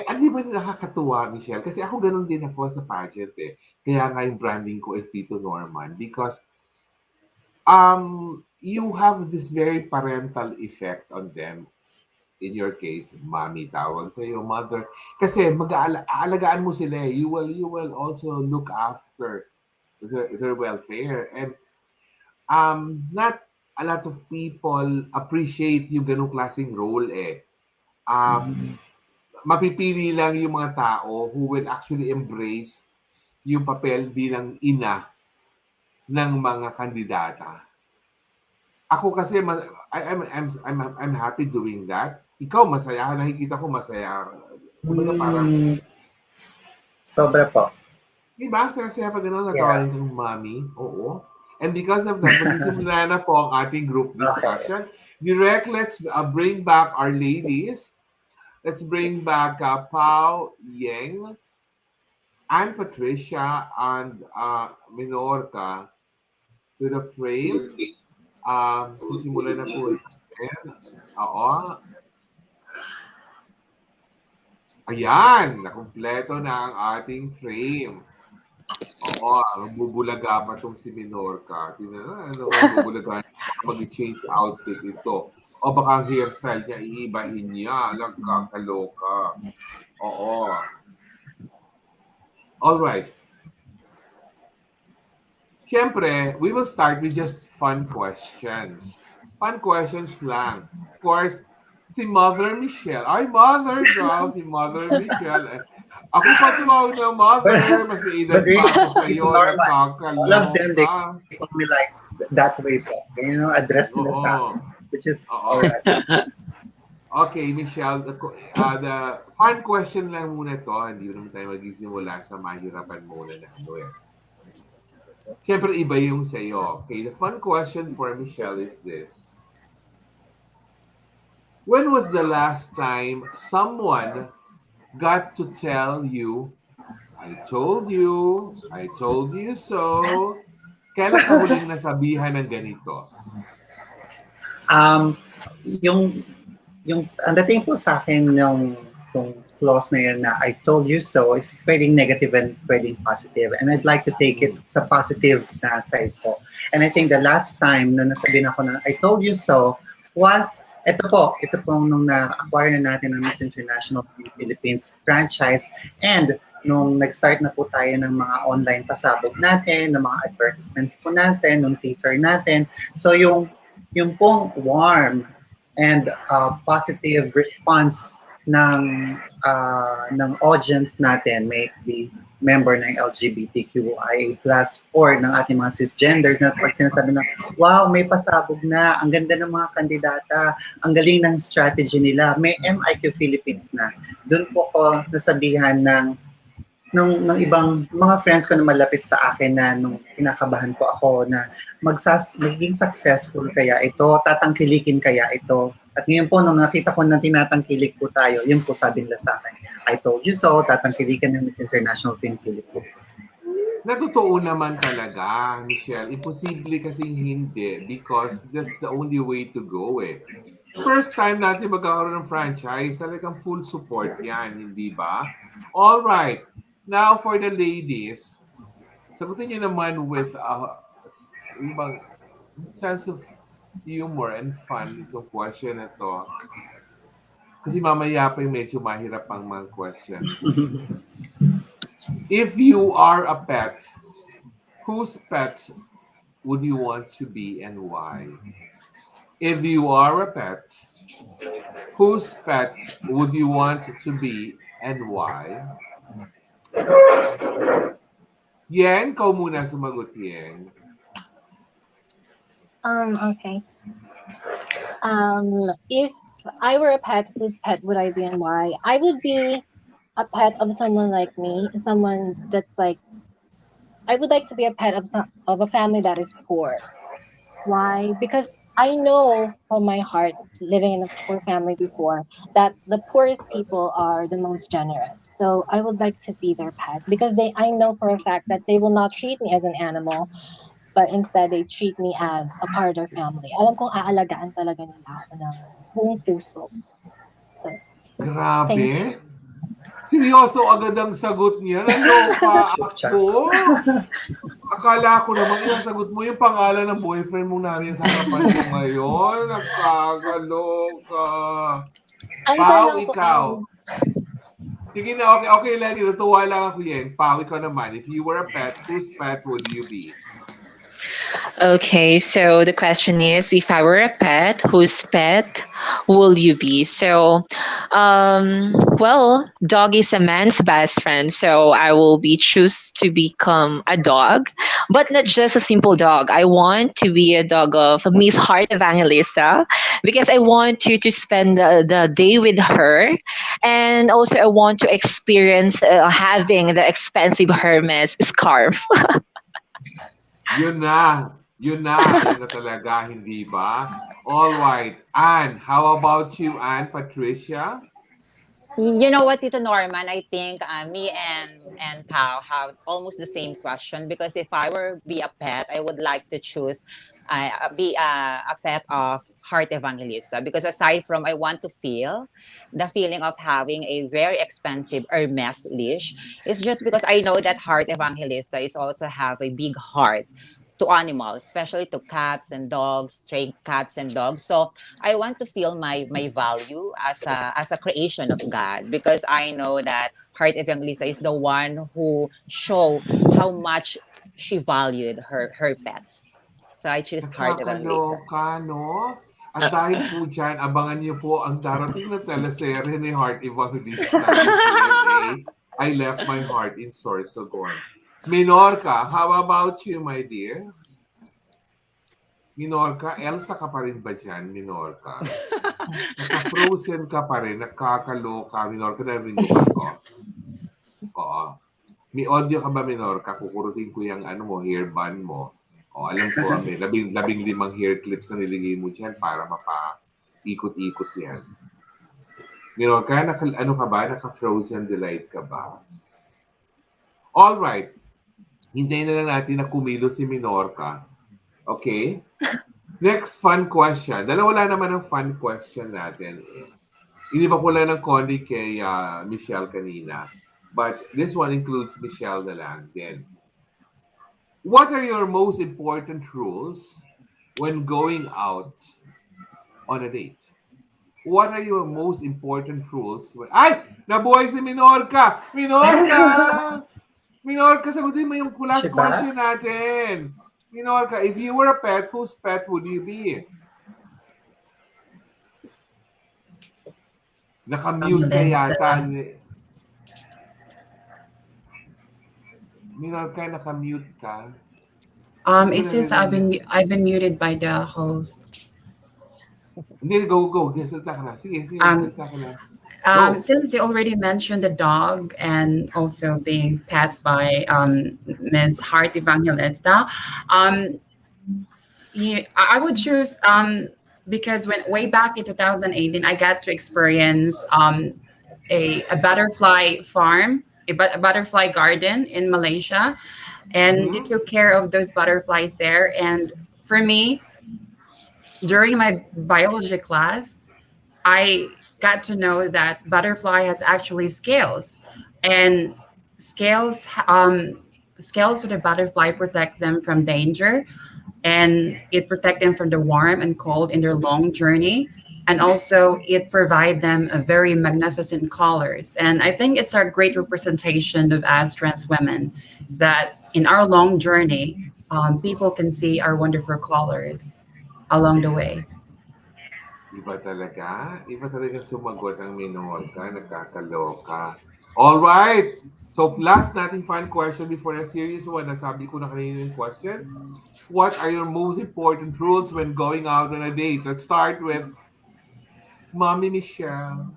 Hindi ba nakakatuwa, Michelle? Kasi ako ganun din ako sa pageant eh. Kaya nga yung branding ko is Tito Norman because you have this very parental effect on them. In your case, mommy tawag sa iyo, mother. Kasi mag-aalagaan mo sila eh. You will also look after their welfare. And not a lot of people appreciate yung ganung klaseng role eh. Mapipili lang yung mga tao who will actually embrace yung papel bilang ina ng mga kandidata. Ako kasi I'm happy doing that. Ikaw masaya, nakikita ko masaya. Kumbaga parang sobra po. Diba? Saya pag gano'n natawagin kang mommy. Oo. And because of that, magsisimula na po ang ating group discussion. Direct, let's bring back our ladies. Let's bring back Pau, Yeng, and Patricia, and Minorka to the frame. Sisimula na po. Oo. Ayan, nakumpleto na ang ating frame. Oo, magbubulaga pa itong si Minorka. Magbubulaga mag-change outfit ito. O baka ang hairstyle niya, iibahin niya. Nagkakaloka. Oo. Alright. Siyempre, we will start with just fun questions. Fun questions lang. Of course, Si Mother Michelle. Ay, Mother daw. Si Mother Michelle. Ako pa tumawag na Mother. Mas may edad But really, pa ako sa it's iyo. normal. All of them, they Nakakaloka. call me like that way po. Address nila sa Oo. akin, which is Oo. alright. Okay, Michelle. The fun question lang muna to. Hindi naman tayo magsisimula sa mahirapan muna na ano eh. Siyempre, iba yung sa'yo. Okay, the fun question for Michelle is this. When was the last time someone got to tell you, I told you so? Kailan ka huling nasabihan ng ganito? Um, yung, ang dating po sa akin yung clause na yun na I told you so is pwedeng negative and pwedeng positive. And I'd like to take it sa positive na side po. And I think the last time na nasabihin ako na I told you so was ito po nung na-acquire na natin ang Miss International Queen Philippines franchise and nung nag-start na po tayo ng mga online pasabog natin, ng mga advertisements po natin, nung teaser natin. So yung pong warm and positive response ng audience natin, may it be member ng LGBTQIA+ or ng ating mga cisgender na pag sinasabi na, wow, may pasabog na, ang ganda ng mga kandidata, ang galing ng strategy nila, may MIQ Philippines na. Doon po ko nasabihan ng ibang mga friends ko na malapit sa akin na nung kinakabahan po ako na magiging successful kaya ito, tatangkilikin kaya ito. At ngayon po, nung nakita ko na tinatangkilik po tayo, yun po sabi nila sa akin, I told you so, tatangkilikan ng Miss International Queen Philippines. Natotoo naman talaga, Michelle. Imposible kasing hindi because that's the only way to go eh. First time natin magkakaroon ng franchise, talagang full support yan, hindi ba? All right. Now for the ladies, sagutin niyo naman with ibang sense of humor and fun itong question na to. Kasi mamaya pa yung medyo mahirap pang mga question. If you are a pet, whose pet would you want to be and why? If you are a pet, whose pet would you want to be and why? Yeng, kau muna sumagot, Yeng. Okay. If I were a pet, whose pet would I be and why? I would be a pet of someone like me, someone that's like, I would like to be a pet of a family that is poor. Why? Because I know from my heart, living in a poor family before, that the poorest people are the most generous. So I would like to be their pet because I know for a fact that they will not treat me as an animal, but instead they treat me as a part of their family. Alam kong aalagaan talaga nila ako ng buong puso. So, Grabe. thanks. Seryoso agad ang sagot niya. Naloka ako. Akala ko naman isasagot mo yung pangalan ng boyfriend mo nariyan sa harapan ko ngayon. Nakakaloka. Pau, ikaw. Sige na, okay, Lenny. Natuwa lang ako yan. Pau, ikaw naman. If you were a pet, whose pet would you be? Okay, so the question is, if I were a pet, whose pet will you be? So, well, dog is a man's best friend, so I will be choose to become a dog, but not just a simple dog. I want to be a dog of Miss Heart Evangelista because I want to spend the day with her, and also I want to experience having the expensive Hermes scarf. Yun na. Yun na talaga, hindi ba? All right. Anne, how about you, Anne? Patricia? You know what, Tito Norman? I think me and Pau have almost the same question because if I were be a pet, I would like to choose be a pet of Heart Evangelista because aside from I want to feel the feeling of having a very expensive Hermes leash, it's just because I know that Heart Evangelista is also have a big heart to animals, especially to cats and dogs, stray cats and dogs. So I want to feel my value as a creation of God because I know that Heart Evangelista is the one who show how much she valued her pet. So I choose Heart Evangelista. Nakakaloka, no? At dahil po dyan, abangan niyo po ang darating na teleserye ni Heart Evangelista ng GMA, I Left My Heart in Sorsogon. Minorka, how about you, my dear? Minorka, Elsa ka pa rin ba dyan, Minorka? Naka-frozen ka pa rin, nakakaloka. Minorka, narinig mo ba ako? Oo. May audio ka ba, Minorka? Kukurutin ko yung hairband mo. O, alam ko, may labing limang hair clips na niligay mo dyan para mapa-ikot-ikot yan. Minorka, ano ka ba? Naka-frozen delight ka ba? Alright. Hintayin na lang natin na kumilo si Minorka. Okay? Next fun question. Wala naman ang fun question natin. Iniba ko lang ng konti kay Michelle kanina. But this one includes Michelle na lang din. What are your most important rules when going out on a date? What are your most important rules? Ay! Nabuhay si Minorka! Minorka! Minorka, sagutin mo yung last Siya ba? question natin. Minorka, if you were a pet, whose pet would you be? Naka-mute ka yata. Minorka, naka-mute ka. It says I've been muted by the host. Hindi, go. Salita ka na. Sige, salita ka na. Since they already mentioned the dog and also being pet by Ms. Heart Evangelista, I would choose because way back in 2018, I got to experience a butterfly farm, a butterfly garden in Malaysia, and they took care of those butterflies there. And for me, during my biology class, I got to know that butterfly has actually scales, and scales scales of the butterfly protect them from danger, and it protect them from the warm and cold in their long journey, and also it provide them a very magnificent colors. And I think it's a great representation of us trans women that in our long journey, people can see our wonderful colors along the way. Iba talaga sumagot ang Minorka, nagkakaloka. Alright! So, last nating fun question before a serious one. Nasabi ko na kanina yung question. What are your most important rules when going out on a date? Let's start with Mommy Michelle.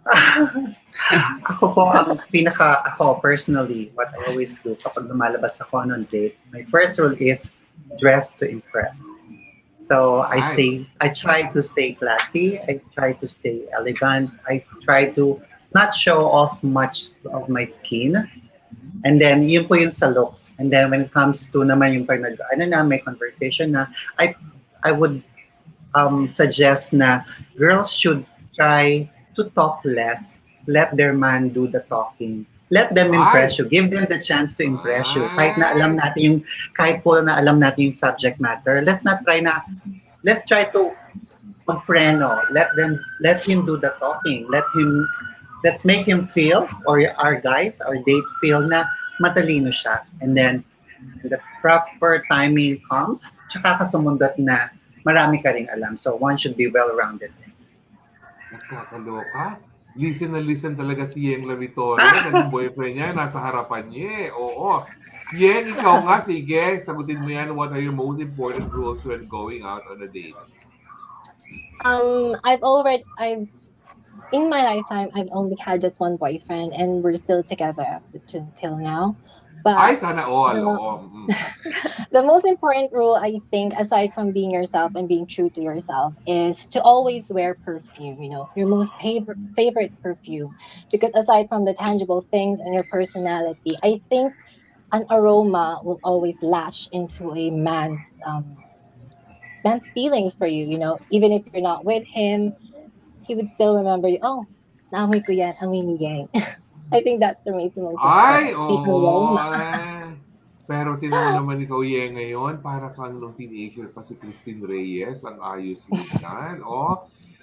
Ako personally, what I always do kapag lumalabas ako on a date, my first rule is dress to impress. So I try to stay classy, I try to stay elegant, I try to not show off much of my skin. And then yun po yung sa looks. And then when it comes to naman yung pag may conversation na, I would suggest na girls should try to talk less. Let their man do the talking. Let them impress you. Give them the chance to impress you. Kahit po na alam natin yung subject matter, let's try to magpreno. Let him do the talking. Let's make him feel, or our date feel na matalino siya. And then, the proper timing comes, tsaka ka sumundot na marami ka ring alam. So, one should be well-rounded. Nakakaloka. Listen talaga si Yeng Lavitoria. Yung boyfriend niya, nasa harapan niya. Oo. Yeng, ikaw nga, sige. Sagutin mo yan. What are your most important rules when going out on a date? In my lifetime, I've only had just one boyfriend, and we're still together until now. But Ay, sana all. the most important rule, I think, aside from being yourself and being true to yourself, is to always wear perfume, your most favorite perfume. Because aside from the tangible things and your personality, I think an aroma will always lash into a man's feelings for you, even if you're not with him, he would still remember you. Oh, naamoy ko yan, amoy ni Yeng. I think that's for me the most important. Pero tinan mo naman ikaw, Yeng, ngayon, para kang nung teenager pa si Christine Reyes, ang ayos mo dyan.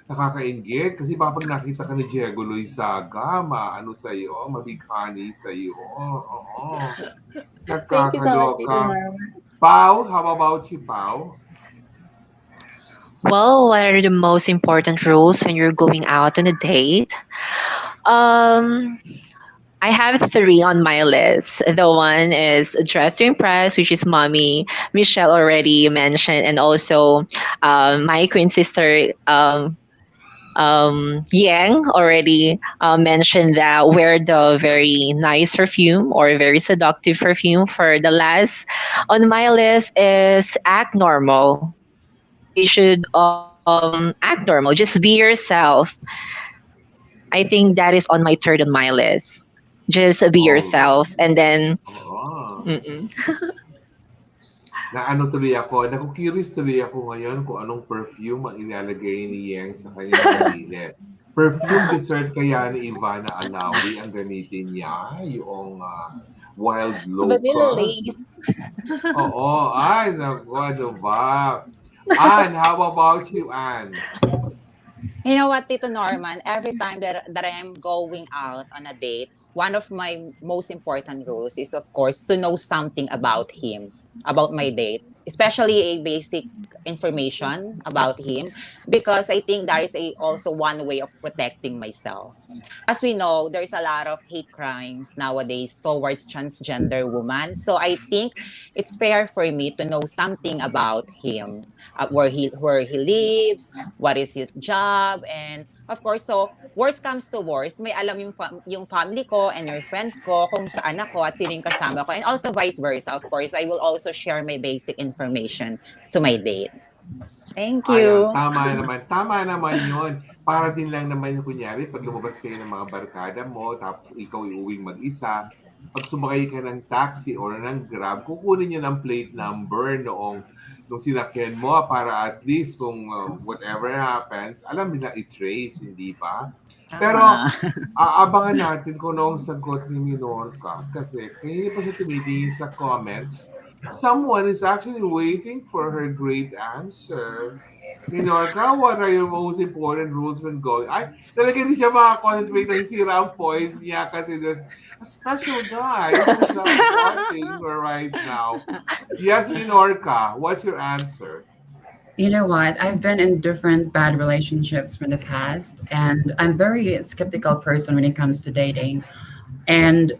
Nakakaingit. Kasi pag nakita ka ni Diego Loizaga, mabighani sa'yo. Thank you so much, Nagkakaloka. Pau, how about you, Pau? Well, what are the most important rules when you're going out on a date? Um, I have three on my list. The one is dress to impress, which is mommy Michelle already mentioned, and also my queen sister Yang already mentioned that wear the very nice perfume or very seductive perfume. For the last on my list is act normal. You should act normal. Just be yourself. I think that is on my third on my list. Just be All right. yourself, and then Oo. mm-mm. Na ano tuloy ako, naku-curious tuloy ako ngayon kung anong perfume ang ilalagay ni Yeng sa kanyang sarili. Perfume dessert kaya ni Ivana Alawi ang gamitin niya, yung wild Vanilla locust. lace. Oo, ay, naku, ano ba? Anne, how about you, Anne? You know what, Tito Norman? Every time that I am going out on a date, one of my most important rules is, of course, to know something about him, about my date, especially a basic information about him, because I think that is also one way of protecting myself. As we know, there's a lot of hate crimes nowadays towards transgender women. So I think it's fair for me to know something about him, where he lives, what is his job, and of course, so worst comes to worst, may alam yung family ko and your friends ko kung saan ako at sino yung kasama ko, and also vice versa. Of course, I will also share my basic information to my date. Thank Ayan, you. tama naman yon. Para din lang naman yung kunyari, pag lumabas kayo ng mga barkada mo, tapos ikaw ay uwing mag-isa, pag sumakay ka ng taxi or ng grab, kukunin nyo ng plate number nung sinakyan mo para at least kung whatever happens, alam nila i-trace, hindi ba? Pero Tama. aabangan natin kung anong sagot ni Minorka kasi kanina pa siya tumitingin sa comments. Someone is actually waiting for her great answer. Minorka, what are your most important rules when going? Ay, talaga hindi siya makakoncentrate na sisira ang poise niya kasi there's a special guy who's watching her right now. Yes, Minorka, what's your answer? You know what? I've been in different bad relationships from the past, and I'm very skeptical person when it comes to dating. And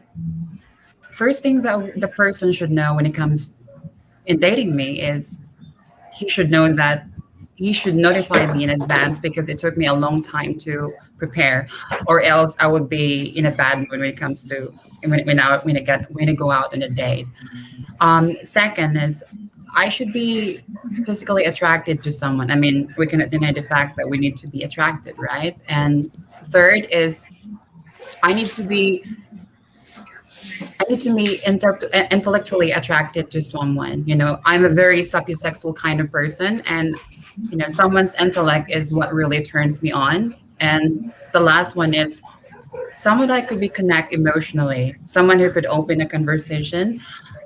first thing that the person should know when it comes in dating me is he should know that he should notify me in advance because it took me a long time to prepare, or else I would be in a bad mood when it comes to when I go out on a date. Second is I should be physically attracted to someone. I mean, we cannot deny the fact that we need to be attracted, right? And third is I need to be I need to be intellectually attracted to someone. You know, I'm a very sapiosexual kind of person, and you know, someone's intellect is what really turns me on. And the last one is someone I could be connect emotionally, someone who could open a conversation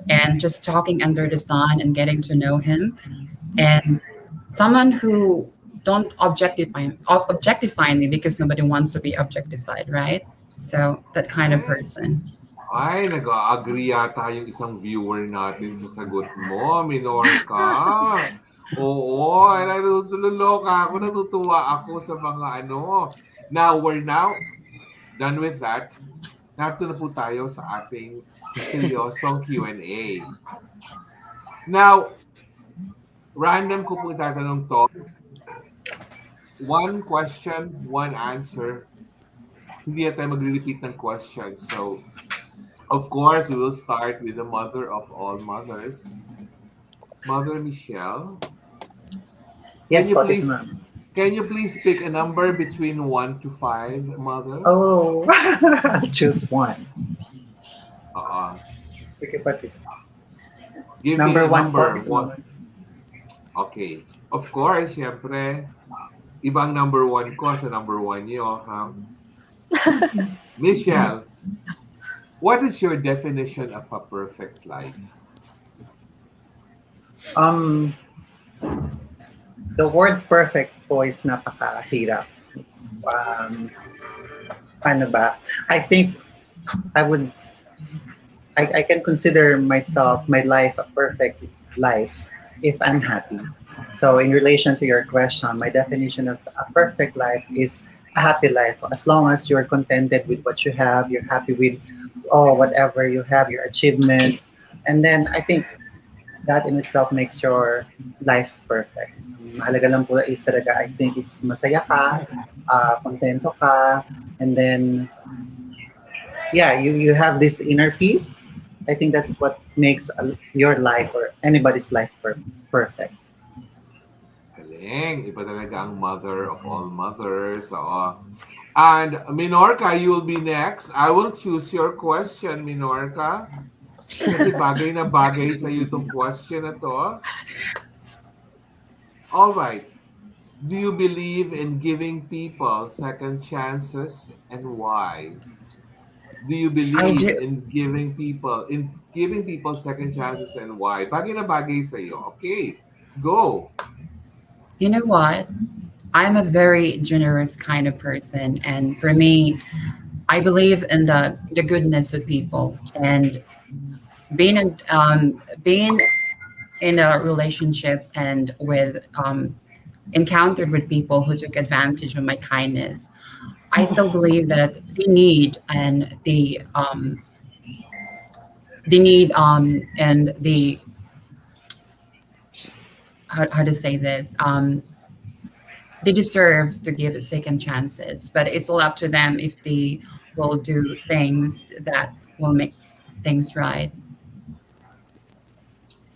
and just talking under the sun and getting to know him, and someone who don't objectify me because nobody wants to be objectified, right? So that kind of Ay, person. Ay, nag-agree yata yung isang viewer natin sa sagot mo, Minorka. Oo, ay, natutuloka ako, natutuwa ako sa mga ano. Now, we're now done with that. Narito na po tayo sa ating seryosong Q&A. Now, random ko po tatanong to. One question, one answer. Hindi na tayo magre-repeat ng question. So, of course, we will start with the mother of all mothers, Mother Michelle. Yes Can you po, Tito please Norman. can you please pick a number between 1 to 5, Mother? Oh, I'll choose one. Uh, Sige pa, Tito. give me Number a one po, number. Tito One. Norman. Okay. Of course, syempre, ibang number 1 ko sa number 1 niyo, ha? Michelle, what is your definition of a perfect life? Um, the word perfect po is napakahirap. Paano ba? I think I would I can consider myself my life a perfect life if I'm happy. So, in relation to your question, my definition of a perfect life is a happy life. As long as you're contented with what you have, you're happy with whatever you have, your achievements, and then I think that in itself makes your life perfect. Mahalaga lang po is talaga, I think it's masaya ka, kontento ka, and then yeah, you have this inner peace. I think that's what makes your life or anybody's life perfect. Galing. Iba talaga ang mother of all mothers. Oo. And Minorka, you will be next. I will choose your question, Minorka. Kasi bagay na bagay sa iyo itong question na to. All right. Do you believe in giving people second chances and why? Do you I believe do. in giving people second chances and why? Bagay na bagay sa iyo. Okay. Go. You know what? I'm a very generous kind of person, and for me, I believe in the goodness of people, and being in a relationships and with encountered with people who took advantage of my kindness. I still believe that the need and the how to say this they deserve to give second chances, but it's all up to them if they will do things that will make things right.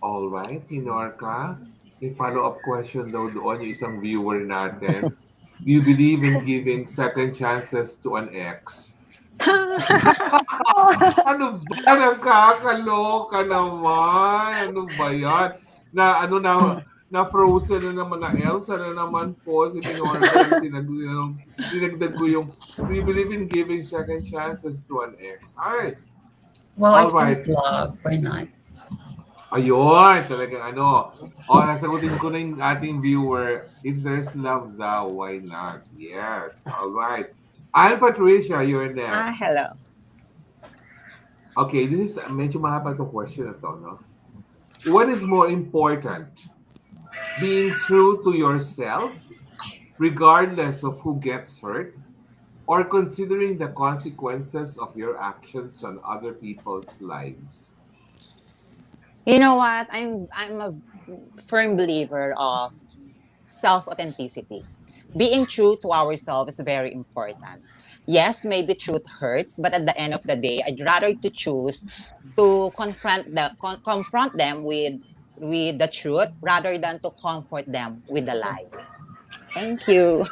All right, Minorka. May follow-up question daw doon yung isang viewer natin. Do you believe in giving second chances to an ex? Ano ba? Nakakaloka naman. Ano ba yan? Na ano na frozen na naman na Elsa na naman po si Minorca lang dinagdag ko yung do you believe in giving second chances to an ex? Well, All if right. there's love, why not? Ayun, talagang ano. O, nasagutin ko na yung ating viewer. If there's love daw, why not? Yes. All right. And Patricia, you're next. Hello. Okay, this is medyo mahaba itong question na to, no? What is more important? Being true to yourself, regardless of who gets hurt, or considering the consequences of your actions on other people's lives? You know what? I'm a firm believer of self authenticity. Being true to ourselves is very important. Yes, maybe truth hurts, but at the end of the day, I'd rather to choose to confront them with the truth rather than to comfort them with the lie. Thank you.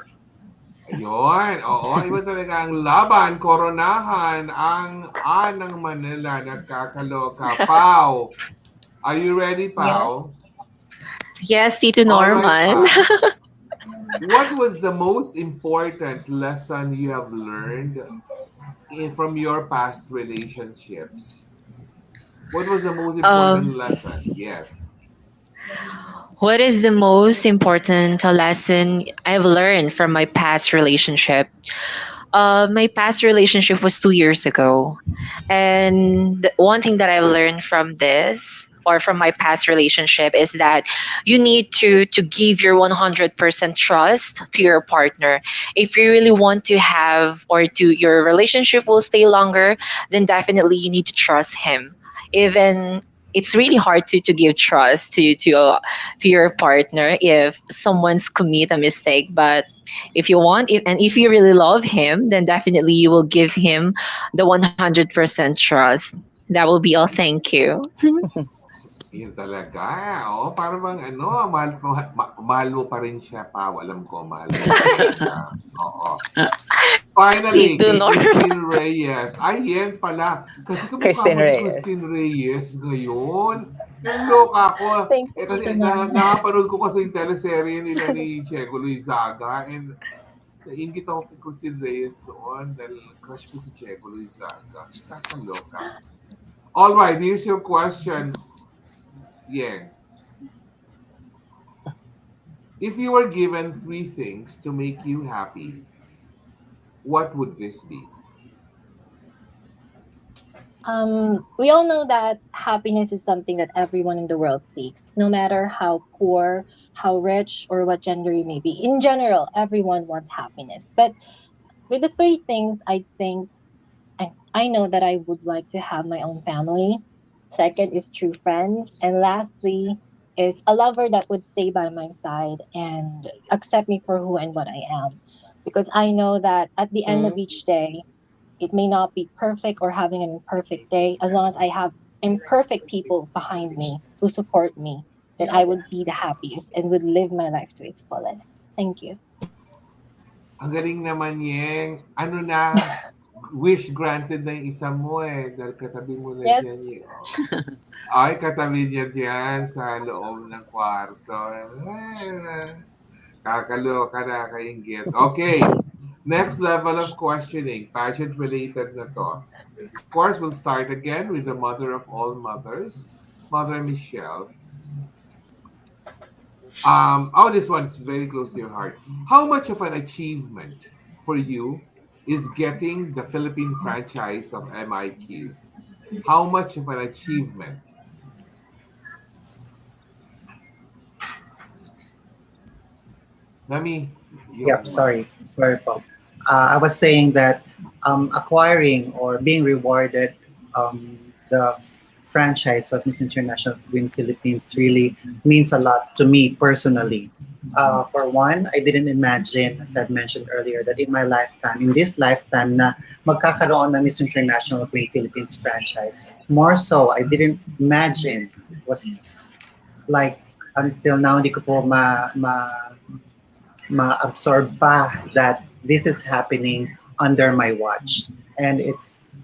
Ayun, oo, iba talaga ang laban, koronahan, ang Anang Manila, nagkakaloka. Pau, are you ready, Yes. Pau? Yes, Tito All right, Norman. Pau. What was the most important lesson you have learned from your past relationships? What was the most um, important lesson? Yes. what is the most important lesson I've learned from my past relationship? My past relationship was 2 years ago. And one thing that I've learned from this or from my past relationship is that you need to give your 100% trust to your partner. If you really want to have or to your relationship will stay longer, then definitely you need to trust him. Even it's really hard to give trust to your partner if someone's commit a mistake, but if you want and if you really love him, then definitely you will give him the 100% trust. That will be all. Thank you. Yun talaga. Oo, para bang ano, mahal mo pa rin siya, Pau. Alam ko, mahal mo pa rin siya. Oo. Finally, Tito kay Nor. Christine Reyes. Ay, yan pala. Kasi kamukha Christine mo si Reyes. Christine Reyes ngayon. Naloka ako. Thank you, Kasi Tito Norman. nakapanood ko kasi yung teleserye nila ni Chego Luizaga and naingit ako kay Christine Reyes doon dahil crush ko si Chego Luizaga. Kakaloka. All right, here's your question, Yeng. If you were given three things to make you happy, what would this be? We all know that happiness is something that everyone in the world seeks, no matter how poor, how rich, or what gender you may be. In general, everyone wants happiness. But with the three things, I think I know that I would like to have my own family. Second is true friends. And lastly is a lover that would stay by my side and accept me for who and what I am. Because I know that at the end of Mm. each day, it may not be perfect or having an imperfect day. As long as I have imperfect people behind me who support me, then I would be the happiest and would live my life to its fullest. Thank you. Ang galing naman, Yeng. Ano na, wish granted na yung isa mo eh. Dahil katabi mo na Yes. dyan yung... Ay, katabi niya dyan sa loob ng kwarto. Ah, kakaloka na kainggit. Okay. Next level of questioning. Pageant-related na to. Of course, we'll start again with the mother of all mothers, Mother Michelle. This one is very close to your heart. How much of an achievement for you is getting the Philippine franchise of MIQ? How much of an achievement? Nami, Yep, yung sorry, Paul. I was saying that acquiring or being rewarded the franchise of Miss International Queen Philippines really means a lot to me personally. For one, I didn't imagine, as I've mentioned earlier, that in this lifetime, na magkakaroon ng Miss International Queen Philippines franchise. More so, I didn't imagine was like until now, hindi ko po ma-absorb pa that this is happening under my watch. And it's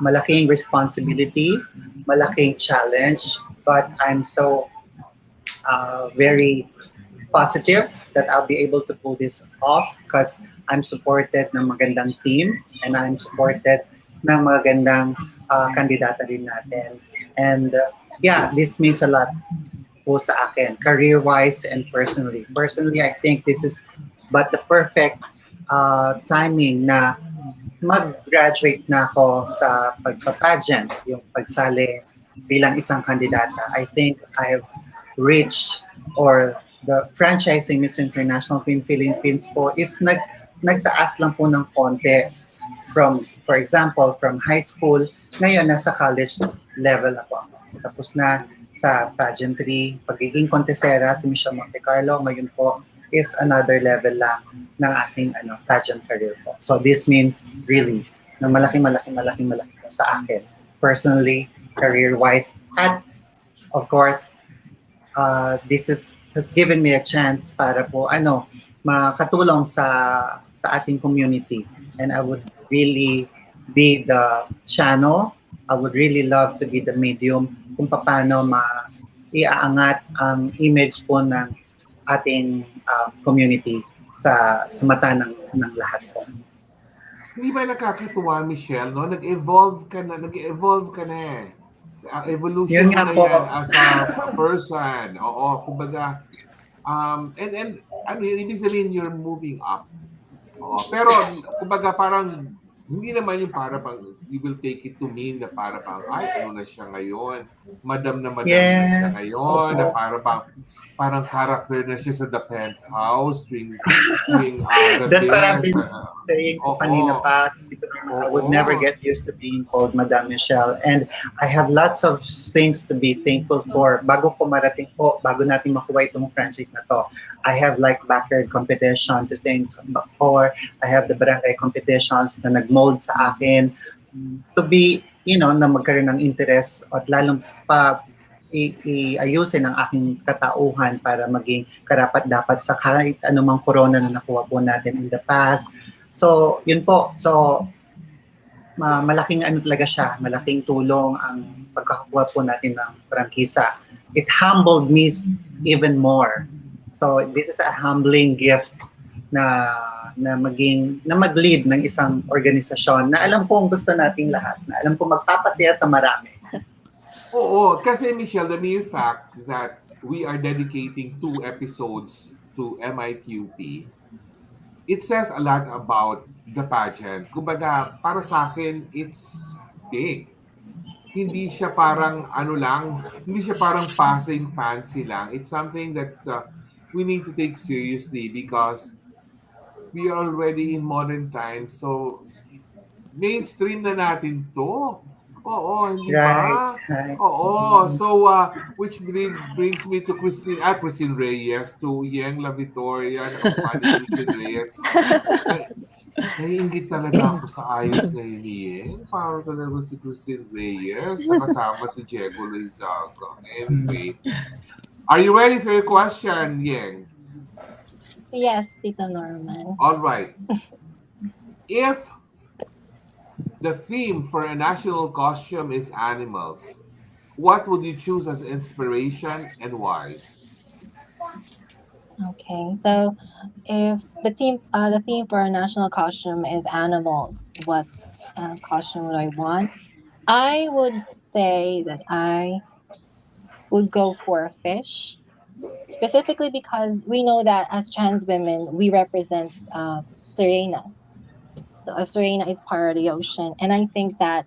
malaking responsibility, malaking challenge, but I'm so very positive that I'll be able to pull this off because I'm supported ng magandang team and I'm supported ng magandang kandidata rin natin. And yeah, this means a lot po sa akin, career-wise and personally. Personally, I think this is but the perfect timing na mag-graduate na ako sa pagpa-pageant, yung pagsali bilang isang kandidata. I think I have reached or the franchising Miss International Queen Philippines po is nagtaas lang po ng konti from, for example, from high school, ngayon nasa college level na po ako. So, tapos na sa pageantry, pagiging contesera si Michelle Montecarlo, ngayon po is another level lang ng ating pageant career po. So this means really na malaking po sa akin. Personally, career-wise, at of course, has given me a chance para po makatulong sa ating community. And I would really be the channel. I would really love to be the medium kung paano iaangat ang image po ng ating community sa mata ng lahat po. hindi ba nakakatuwa, Michelle, no? Nag-evolve ka na eh. Evolution Yun mo nga na po. yan as a person. Oo, kumbaga, and ano yun, ibig sabihin you're moving up. Oo, pero kumbaga parang hindi naman yung para bang you will take it to mean na para bang ay ano na siya ngayon, madam na siya Yes, ngayon, na opo. para bang parang character na siya sa The Penthouse tuwing That's what I've gabi. been saying po Oo. kanina pa. I would never get used to being called Madam Michelle. And I have lots of things to be thankful for. Bago natin makuha itong franchise na to, I have like backyard competition to thank for. I have the barangay competitions na nag-mold sa akin to be, na magkaroon ng interest at lalong pa iayusin ang aking katauhan para maging karapat-dapat sa kahit anumang corona na nakuha po natin in the past. So, yun po. So, malaking talaga siya. Malaking tulong ang pagkakakuha po natin ng prangkisa. It humbled me even more. So, this is a humbling gift na mag-lead ng isang organisasyon na alam kong gusto nating lahat, na alam kong magpapasaya sa marami. Oo, kasi Michelle, the mere fact that we are dedicating 2 episodes to MIQP, it says a lot about the pageant. Kumbaga, para sa akin, it's big. hindi siya parang ano lang, hindi siya parang passing fancy lang. It's something that we need to take seriously because we are already in modern times. So, mainstream na natin to. Oo, hindi Right, ba? right. Oo. Mhm. So, which brings me to Christine Reyes, to Yeng Lavitoria, na kamukha ni Christine Reyes. Na, naiingit talaga ako sa ayos ngayon ni Yeng. Parang talaga si Christine Reyes, nakasama si Diego Loizaga. Anyway, are you ready for your question, Yeng? Yes, Tito Norman. All right. If the theme for a national costume is animals, what would you choose as inspiration and why? Okay, so if the theme for our national costume is animals, what costume would I want? I would say that I would go for a fish, specifically because we know that as trans women, we represent sirenas. So a sirena is part of the ocean, and I think that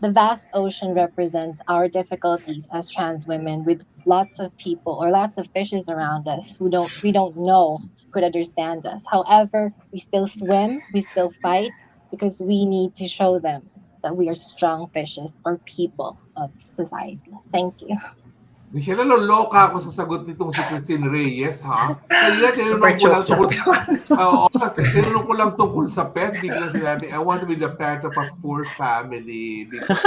the vast ocean represents our difficulties as trans women, with lots of people or lots of fishes around us who don't we don't know could understand us. However, we still swim, we still fight because we need to show them that we are strong fishes or people of society. Thank you. Michelle, naloloka ako sa sagot nitong si Christine Reyes, ha? Kanina, Super tinanong ko lang choke-choke tungkol sa... Oo, tinanong ko lang tungkol sa pet. Biglang sinabi, I want to be the pet of a poor family. Because,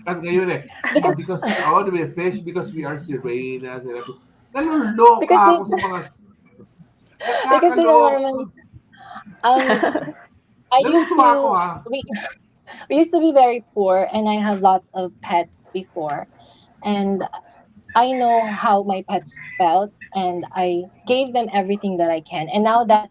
kasi ngayon Because because I want to be a fish because we are sirenas. because Naloloka they, ako sa mga... because they Nakakaloka. normally I used Nalutuwa ako, to ha? we used to be very poor, and I have lots of pets before, and I know how my pets felt, and I gave them everything that I can. And now that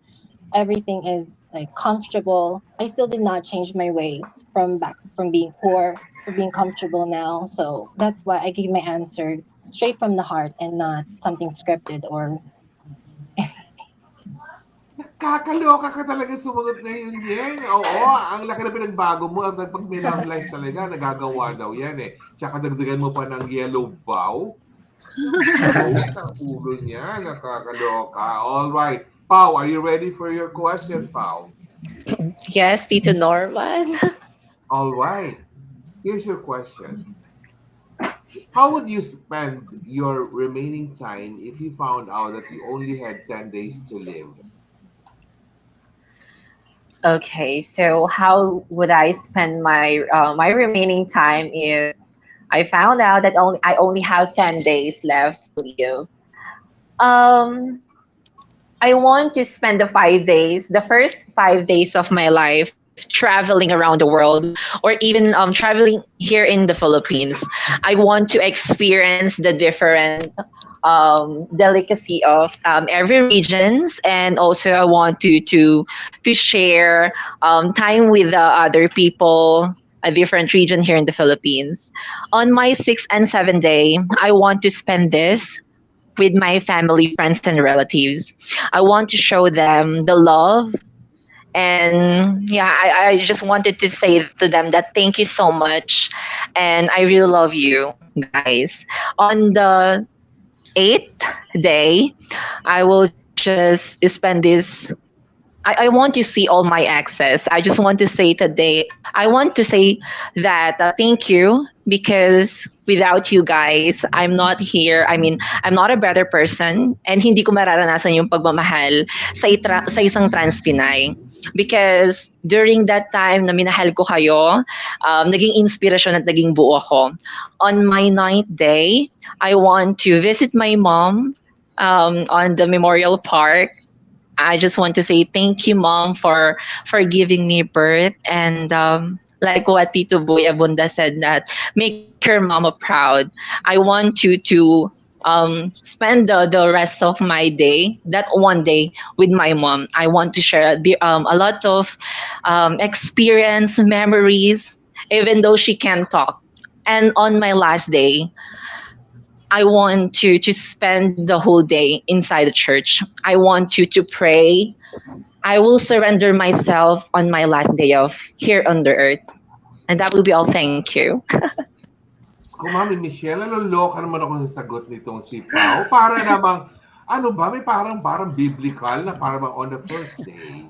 everything is like comfortable, I still did not change my ways from being poor to being comfortable now. So that's why I gave my answer straight from the heart and not something scripted or Nakakaloka ka talaga sumagot ngayon, Yeng. Oo, ang laki na pinagbago mo. At pag may love life talaga, nagagawa daw yan eh. Tsaka dagdagan mo pa ng yellow bow. Yung bow sa ulo niya. Nakakaloka. All right. Pau, are you ready for your question, Pau? Yes, Tito Norman. All right. Here's your question. How would you spend your remaining time if you found out that you only had 10 days to live? Okay, so how would I spend my remaining time if I found out that I only have 10 days left to live? Um, I want to spend the first 5 days of my life traveling around the world, or even traveling here in the Philippines. I want to experience the different delicacy of every regions, and also I want to share time with the other people. A different region here in the Philippines. On my 6th and 7th day, I want to spend this with my family, friends, and relatives. I want to show them the love. And yeah, I just wanted to say to them that thank you so much. And I really love you guys. On the 8th day, I will just spend this. I want to see all my exes. I just want to say today, I want to say that thank you, because without you guys, I'm not here. I mean, I'm not a better person, and hindi ko mararanasan yung pagmamahal sa isang trans Pinay. Because during that time na minahal ko kayo, naging inspirasyon at naging buo ako. On my 9th day, I want to visit my mom on the Memorial Park. I just want to say thank you, Mom, for giving me birth. And like what Tito Boy Abunda said, that make your mama proud. I want to spend the rest of my day, that one day, with my mom. I want to share a lot of experience, memories, even though she can't talk. And on my last day, I want to spend the whole day inside the church. I want to pray. I will surrender myself on my last day of here on the earth. And that will be all. Thank you. Kung Mami Michelle, naloloka naman ako sa sagot nitong si Pau. Para namang, ano ba, may parang biblical na parang on the first day,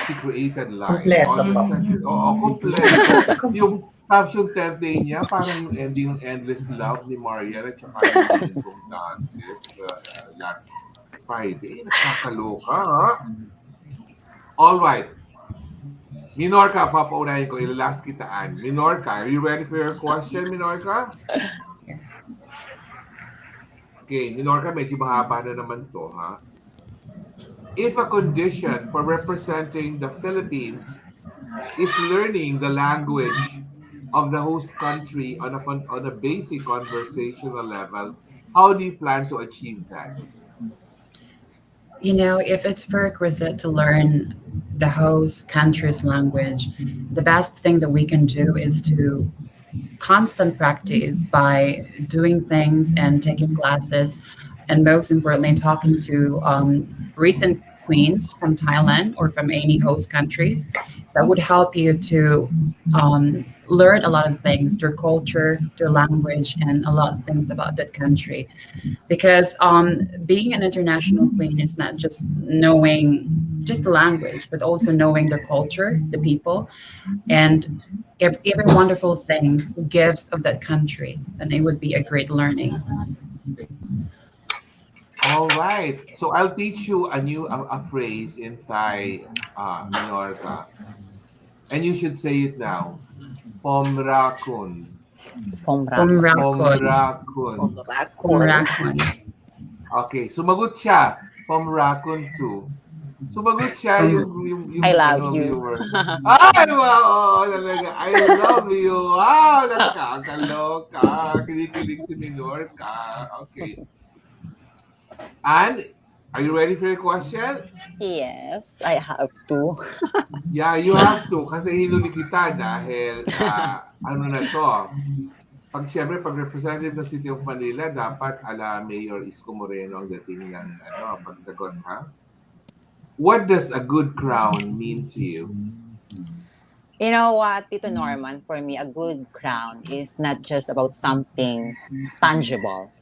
she created life. Kompleto On the po. second, kompleto. Tapos yung 10th day niya, parang yung ending ng Endless Love ni Marian at saka ni Lingkong Dantes last Friday. Nakakaloka, ha? All right. Minorka, papaunahin ko. Ilalas kitaan. Minorka, are you ready for your question, Minorka? Okay, Minorka, medyo mahaba na naman to, ha? If a condition for representing the Philippines is learning the language of the host country on a basic conversational level, how do you plan to achieve that? You know, if it's prerequisite to learn the host country's language, the best thing that we can do is to constant practice by doing things and taking classes, and most importantly, talking to recent queens from Thailand or from any host countries. That would help you to learn a lot of things, their culture, their language, and a lot of things about that country. Because being an international queen is not just knowing just the language, but also knowing their culture, the people, and every wonderful things, gifts of that country. And it would be a great learning. All right. So I'll teach you a phrase in Thai, Minorka. And you should say it now. Pomrakun. Pomra. Pomrakon. Pomrakun. Pomrakon. Okay, sumagot siya. Pomrakun 2. Sumagot siya yung I love you. viewer. Ay, wow! Talaga. I love you. Wow! Nakakaloka. Kinikilig si Minorka. Okay. And, are you ready for your question? Yes, I have to. Yeah, you have to. Kasi hinuli kita dahil, ano na to, siyempre, pag representative ng City of Manila, dapat Mayor Isko Moreno ang dating ng pagsagot, ha? What does a good crown mean to you? You know what, Tito Norman, for me, a good crown is not just about something tangible.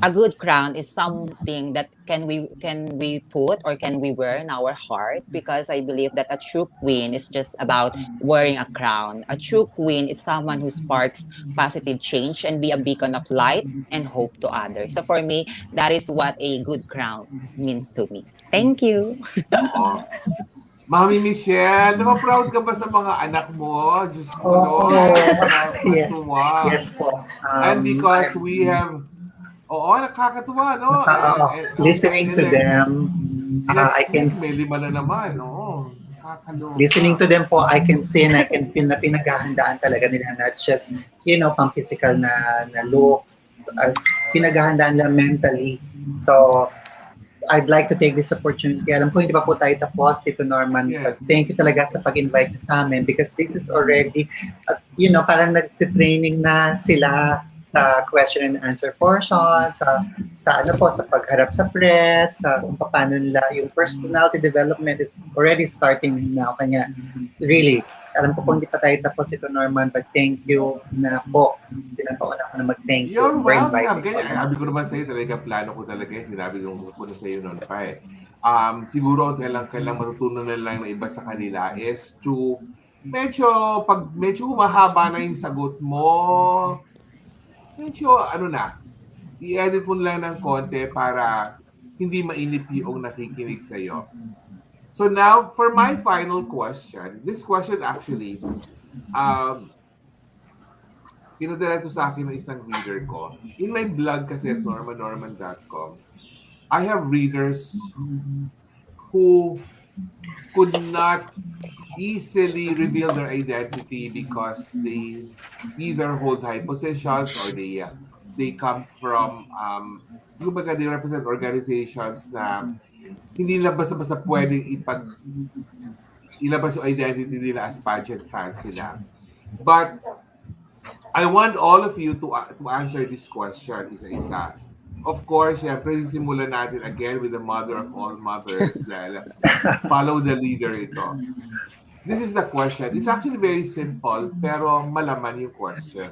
A good crown is something that can we put or can we wear in our heart, because I believe that a true queen is just about wearing a crown. A true queen is someone who sparks positive change and be a beacon of light and hope to others. So for me, that is what a good crown means to me. Thank you. Oo. Mami Michelle, proud ka ba sa mga anak mo? Diyos ko, Yes. nakakatuwa. Yes po. And because we have, nakakatuwa, no? Listening to them, Next I can week, may 5 na naman, no? Nakakaloka. listening to them po, I can see and I can feel na pinaghahandaan talaga nila, not just, pang-physical na looks, pinaghahandaan nila mentally. So, I'd like to take this opportunity. Alam ko, hindi pa po tayo tapos, Tito Norman. Yes. But thank you talaga sa pag-invite sa amin, because this is already, parang nag-training na sila sa question and answer portion, sa pagharap sa press, sa kung paano nila, yung personality development is already starting now. Kanya, really, alam ko po hindi pa tayo tapos, Tito Norman, but thank you na po. Pinataon ako na mag-thank you. You're for welcome. inviting Ganyan. Sabi ko naman sa'yo, talaga plano ko talaga. Sinabi ko na sa'yo noon pa eh. Siguro kailang matutunan na lang na iba sa kanila is to pag medyo mahaba na yung sagot mo, medyo i-edit mo lang ng konti para hindi mainip yung nakikinig sa'yo. So now, for my final question, this question actually, pinadala ito sa akin ng isang reader ko. In my blog kasi at normannorman.com, I have readers who could not easily reveal their identity because they either hold high positions or they come from they represent organizations na hindi nila basta-basta pwedeng ilabas yung identity nila as pageant fans sila. But I want all of you to answer this question isa-isa. Of course, syempre, simulan natin again with the mother of all mothers. Follow the leader ito. This is the question. It's actually very simple, pero malaman yung question.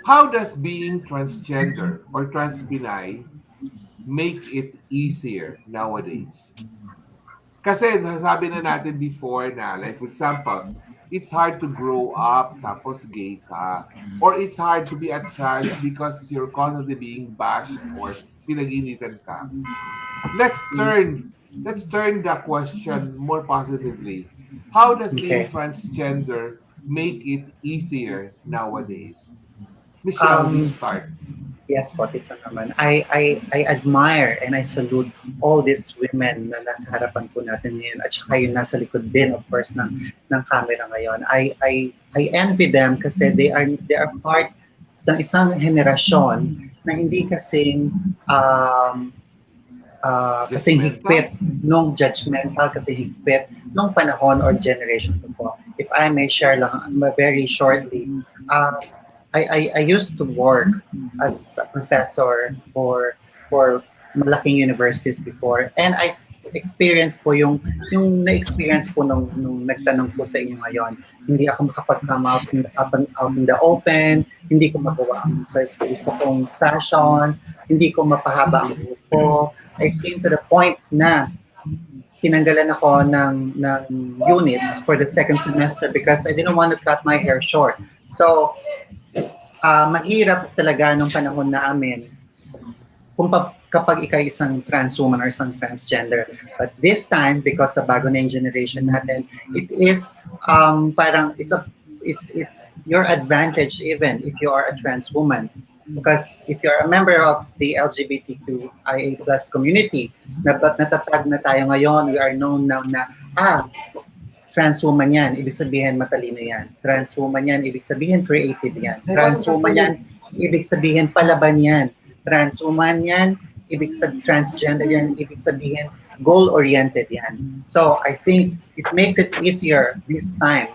How does being transgender or transpinay make it easier nowadays? Kasi nasabi na natin before na, like for example, it's hard to grow up tapos gay ka. Or it's hard to be a trans because you're constantly being bashed or pinag-initan ka. Let's turn let's turn the question more positively. How does being Okay. transgender make it easier nowadays? Michelle, you Um, start. yes po, Tito naman. I admire and I salute all these women na nasa harapan po natin ngayon at saka yung nasa likod din, of course, ng camera ngayon. I envy them kasi they are part ng isang henerasyon na hindi um, kasing Judgmental? higpit nung judgmental, kasing higpit nung panahon or generation ko po. If I may share lang very shortly, uh, I used to work as a professor for malaking universities before, and experienced po yung na-experience po nung nagtanong po sa inyo ngayon. Hindi ako makapag-come out in the open, hindi ko magawa ang gusto kong fashion, hindi ko mapahaba ang buhok ko. I came to the point na tinanggalan ako ng units for the second semester because I didn't want to cut my hair short. So, mahirap talaga nung panahon namin kapag ikaw isang trans woman or isang transgender. But this time, because sa bago na yung generation natin, it is parang it's your advantage even if you are a trans woman. Because if you're a member of the LGBTQIA plus community, natatag na tayo ngayon, we are known now na, trans woman yan, ibig sabihin matalino yan. Trans woman yan, ibig sabihin creative yan. Trans woman yan, ibig sabihin palaban yan. Trans woman yan, transgender yan, ibig sabihin goal-oriented yan. So I think it makes it easier this time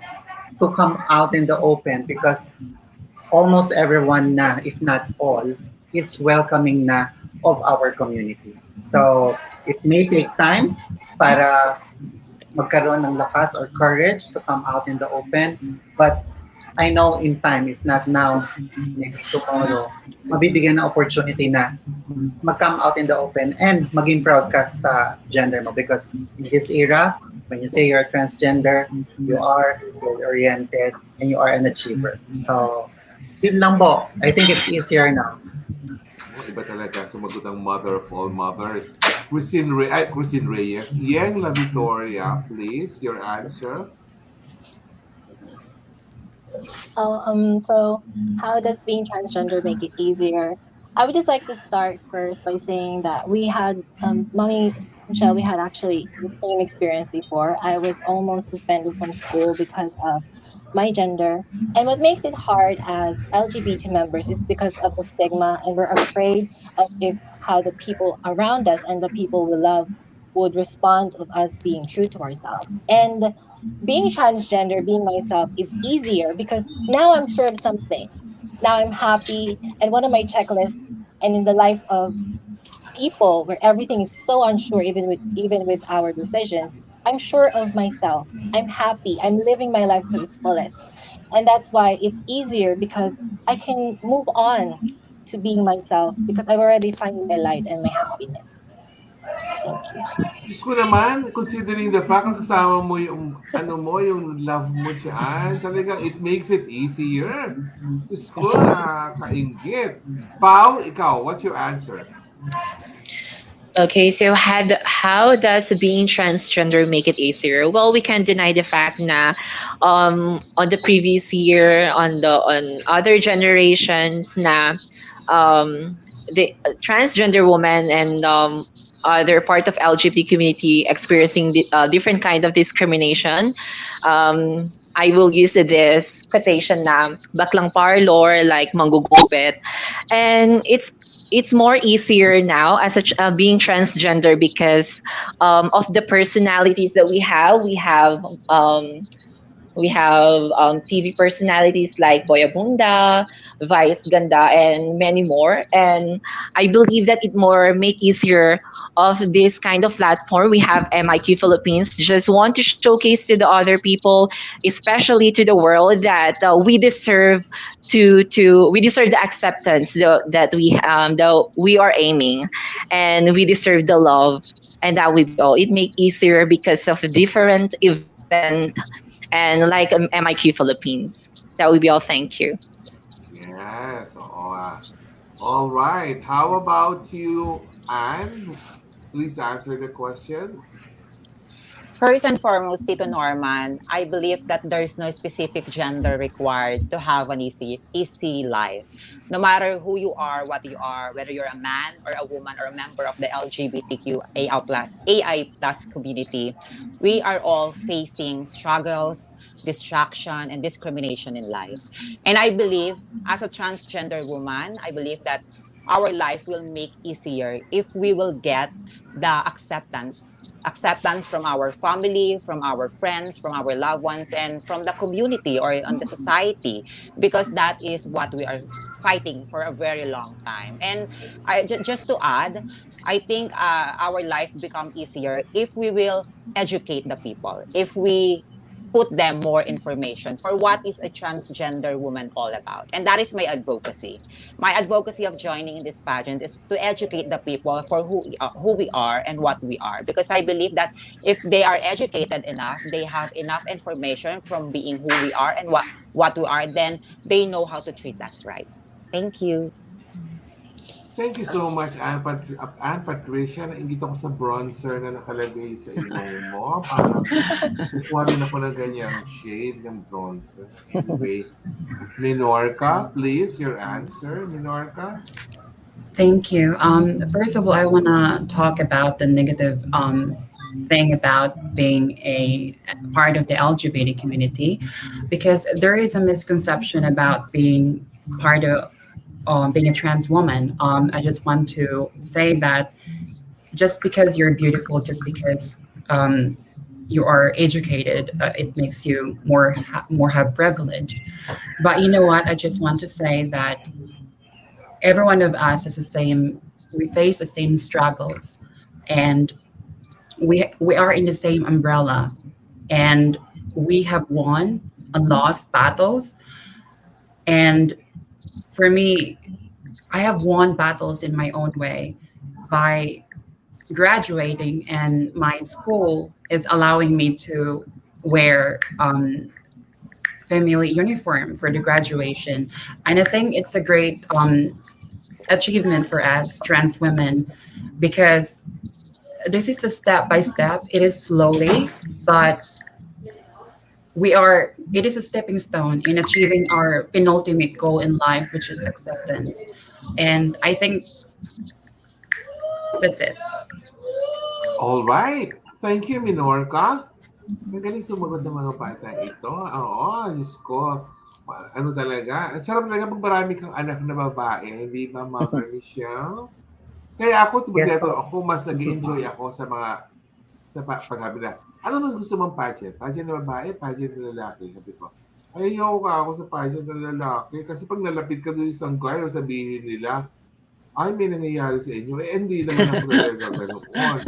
to come out in the open because almost everyone na, if not all, is welcoming na of our community. So it may take time para magkaroon ng lakas or courage to come out in the open. But I know in time, if not now, maybe tomorrow, mabibigyan ng opportunity na mag-come out in the open and maging proud ka sa gender mo. Because in this era, when you say you're a transgender, you are goal-oriented and you are an achiever. So, yun lang po. I think it's easier now. Iba talaga sumagot ang mother of all mothers. Christine Reyes. Yeng Lavitoria, please, your answer. So how does being transgender make it easier? I would just like to start first by saying that we had, Mommy Michelle, we had actually the same experience before. I was almost suspended from school because of my gender. And what makes it hard as LGBT members is because of the stigma, and we're afraid of if how the people around us and the people we love would respond of us being true to ourselves. And being transgender, being myself, is easier because now I'm sure of something. Now I'm happy, and one of my checklists, and in the life of people where everything is so unsure, even with our decisions, I'm sure of myself. I'm happy. I'm living my life to its fullest, and that's why it's easier because I can move on to being myself because I've already found my light and my happiness. Thank you. Diyos ko naman, considering the fact na kasama mo yung, yung love mo dyan, talagang it makes it easier. Diyos ko, nakakaingit. Pau, ikaw, what's your answer? Okay, so how does being transgender make it easier? Well, we can't deny the fact na on the previous year, on other generations na the transgender women and other part of LGBT community experiencing different kind of discrimination. I will use this quotation na baklang parlor, like manggugupit, and it's more easier now as being transgender because of the personalities that we have. We have We have TV personalities like Boy Abunda, Vice Ganda, and many more. And I believe that it more make easier of this kind of platform. We have MIQ Philippines. Just want to showcase to the other people, especially to the world, that we deserve to we deserve the acceptance that we are aiming, and we deserve the love, and that will be all. It make easier because of different event and like MIQ Philippines. That would be all. Thank you. Yes. All right. How about you, Anne? Please answer the question. First and foremost, Tito Norman, I believe that there's no specific gender required to have an easy life. No matter who you are, what you are, whether you're a man or a woman or a member of the LGBTQAI plus community, we are all facing struggles, distraction, and discrimination in life. And I believe, as a transgender woman, I believe that our life will make easier if we will get the acceptance from our family, from our friends, from our loved ones, and from the community or on the society, because that is what we are fighting for a very long time. And just to add, I think our life become easier if we will educate the people, if we put them more information for what is a transgender woman all about. And that is my advocacy. My advocacy of joining in this pageant is to educate the people for who we are and what we are. Because I believe that if they are educated enough, they have enough information from being who we are and what we are, then they know how to treat us right. Thank you. Thank you so much, Anne Patricia. Nainggit ako sa bronzer na nakalagay sa ilong mo. Parang kukuha rin ako ng ganyang shade ng bronzer. Anyway, Minorka, please, your answer, Minorka. Thank you. First of all, I want to talk about the negative thing about being a part of the LGBT community, because there is a misconception about being part of being a trans woman. I just want to say that just because you're beautiful, just because you are educated, it makes you more have privilege. But you know what? I just want to say that every one of us is the same. We face the same struggles, and we are in the same umbrella, and we have won and lost battles. And for me, I have won battles in my own way by graduating, and my school is allowing me to wear family uniform for the graduation. And I think it's a great achievement for us trans women, because this is a step by step. It is slowly, but it is a stepping stone in achieving our penultimate goal in life, which is acceptance. And I think that's it. All right. Thank you, Minorka. Magaling sumagot ng mga bata ito. Oo, Diyos ko. Ano talaga? Ang sarap talaga pag marami kang anak na babae. Hindi ba, Mother Michelle? Kaya ako, Yes tigleto po. ako, mas nag-enjoy ako sa mga paghabi na. Ano mas gusto mong pageant? Pageant na babae, pageant na lalaki? Sabi ko, ayaw ka ako sa pageant na lalaki. Kasi pag nalapit ka doon sa isang guy, sabihin nila, ay, may nangyayari sa inyo. Eh, hindi naman ako talaga ganoon.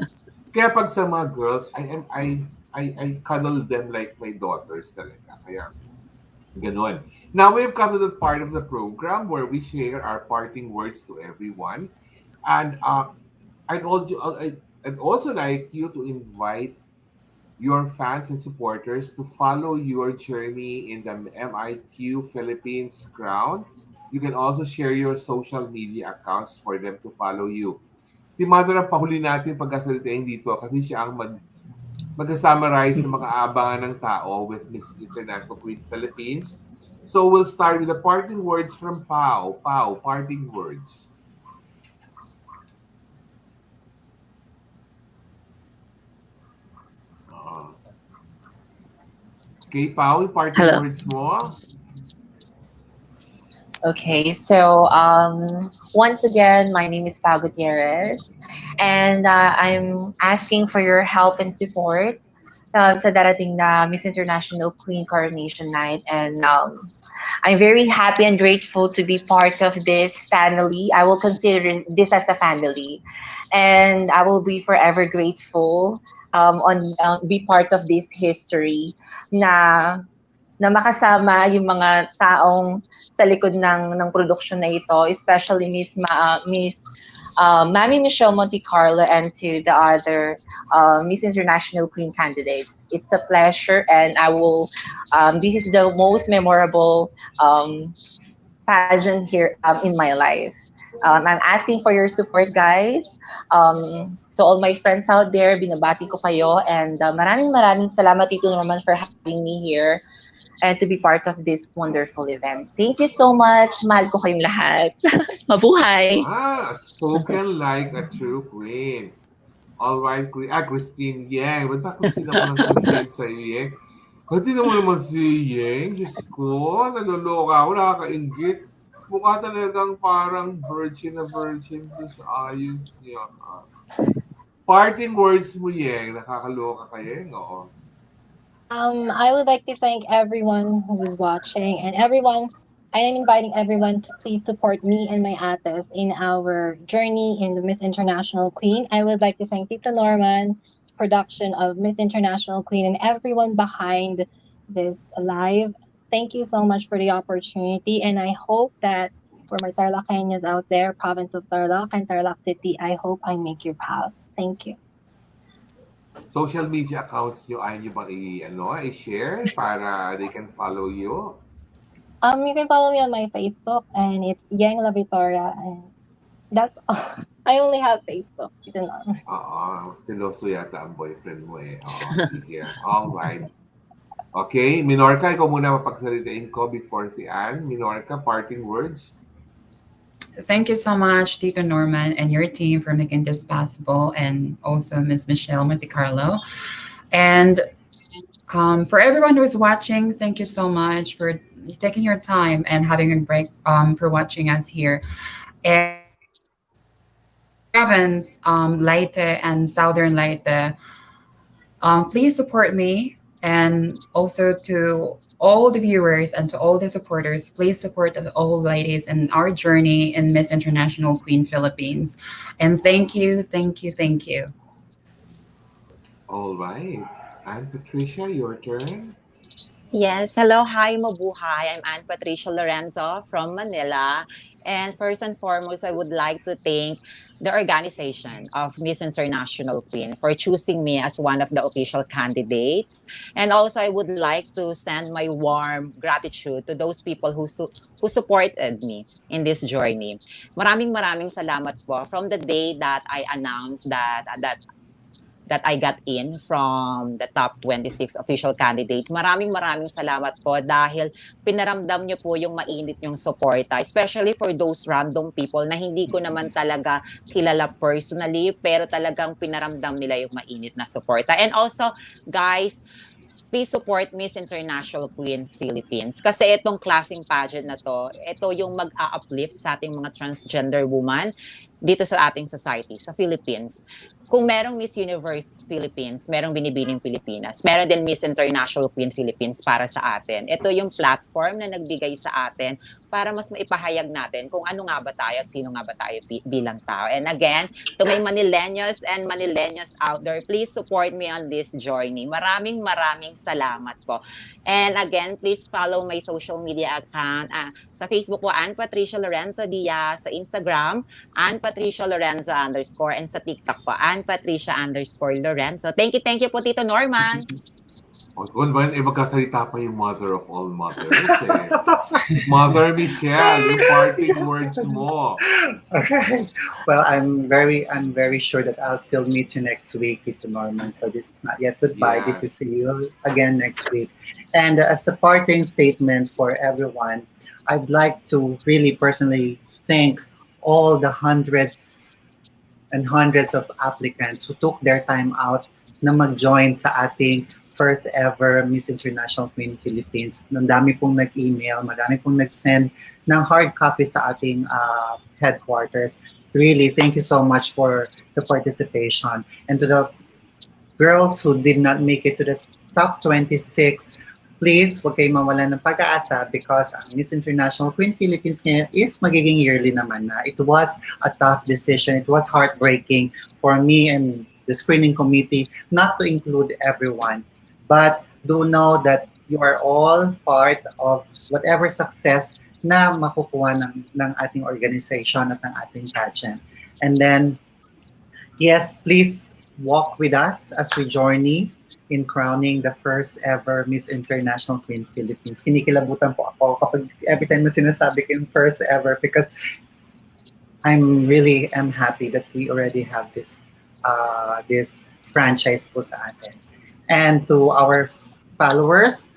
Kaya pag sa mga girls, I cuddle them like my daughters talaga. Kaya, ganon. Now we've come to the part of the program where we share our parting words to everyone. And I'd also like you to invite your fans and supporters to follow your journey in the MIQ Philippines crown. You can also share your social media accounts for them to follow you. Si Mother ang pahuli natin pagkasalitain dito kasi siya ang mag-summarize ng mga abangan ng tao with Miss International Queen Philippines. So we'll start with the parting words from Pau. Pau, parting words. Okay, Pau, yung parting Hello. words mo. Okay, so once again, my name is Pau Gutierrez, and I'm asking for your help and support sa darating na Miss International Queen Coronation Night. And I'm very happy and grateful to be part of this family. I will consider this as a family. And I will be forever grateful on be part of this history na makasama yung mga taong sa likod ng production na ito, especially Miss Mami Michelle Montecarlo and to the other Miss International Queen candidates. It's a pleasure, and I will. This is the most memorable pageant here in my life. I'm asking for your support, guys. To all my friends out there, binabati ko kayo, and maraming salamat, Tito Norman, for having me here and to be part of this wonderful event. Thank you so much. Mahal ko kayong lahat. Mabuhay! Spoken like a true queen. All right, Christine Yeng. Ba't ba Christine ako ng Christine sa iyo, Yeng? Kasi naman si Yeng. Diyos ko, naloloka ako, nakakaingit. Mukha talagang parang virgin na virgin dun sa ayos niya. Parting words mo, Yeng. Nakakaloka ka, Yeng. Oo. I would like to thank everyone who is watching and everyone. I am inviting everyone to please support me and my ates in our journey in the Miss International Queen. I would like to thank Tito Norman, production of Miss International Queen, and everyone behind this live. Thank you so much for the opportunity, and I hope that for my Tarlaceños out there, province of Tarlac and Tarlac City, I hope I make you proud. Thank you. Social media accounts nyo, ayaw nyo bang i-share para they can follow you? You can follow me on my Facebook, and it's Yeng Lavitoria, and that's all. I only have Facebook. You don't know. Siloso yata ang boyfriend mo eh. Sige. All right. Okay, Minorka, ikaw muna mapagsalitain ko before si Anne. Minorka, parting words? Thank you so much, Tito Norman, and your team for making this possible, and also Miss Michelle Montecarlo. And for everyone who's watching, thank you so much for taking your time and having a break for watching us here. And province, Leyte and Southern Leyte, please support me. And also to all the viewers and to all the supporters, please support all ladies in our journey in Miss International Queen Philippines. And thank you, thank you, thank you. All right. And Patricia, your turn. Yes, hello, hi, mabuhay. I'm Anne Patricia Lorenzo from Manila. And first and foremost, I would like to thank the organization of Miss International Queen for choosing me as one of the official candidates. And also, I would like to send my warm gratitude to those people who supported me in this journey. Maraming salamat po. From the day that I announced that I got in from the top 26 official candidates. Maraming salamat po dahil pinaramdam niyo po yung mainit yung suporta, especially for those random people na hindi ko naman talaga kilala personally, pero talagang pinaramdam nila yung mainit na suporta. And also, guys, please support Miss International Queen Philippines. Kasi itong klaseng pageant na to, ito yung mag-a-uplift sa ating mga transgender woman dito sa ating society, sa Philippines. Kung merong Miss Universe Philippines, merong Binibining Pilipinas, meron din Miss International Queen Philippines para sa atin. Ito yung platform na nagbigay sa atin para mas maipahayag natin kung ano nga ba tayo at sino nga ba tayo bilang tao. And again, to my Manileños and Manileñas out there, please support me on this journey. Maraming salamat po. And again, please follow my social media account. Sa Facebook po, Anne Patricia Lorenzo Diaz. Sa Instagram, Anne Patricia Lorenzo _ and sa TikTok po, Anne Patricia _ Lorenzo. Thank you po, Tito Norman. Magkasalita pa yung mother of all mothers. Mother Michelle, yung parting words mo. Okay. Well, I'm very sure that I'll still meet you next week, Tito Norman. So this is not yet goodbye. Yeah. This is see you again next week. And as a parting statement for everyone, I'd like to really personally thank all the hundreds and hundreds of applicants who took their time out na mag-join sa ating first ever Miss International Queen Philippines. Ang dami pong nag-email, marami pong nag-send ng hard copy sa ating headquarters. Really, thank you so much for the participation. And to the girls who did not make it to the top 26, please huwag kayong mawalan ng pag-asa because ang Miss International Queen Philippines ngayon is magiging yearly naman na. It was a tough decision. It was heartbreaking for me and the screening committee not to include everyone. But do know that you are all part of whatever success na makukuha ng ating organization at ng ating pageant. And then, yes, please walk with us as we journey in crowning the first ever Miss International Queen Philippines. Kinikilabutan po ako kapag every time na sinasabi ko yung first ever because I'm really am happy that we already have this franchise po sa atin. And to our followers,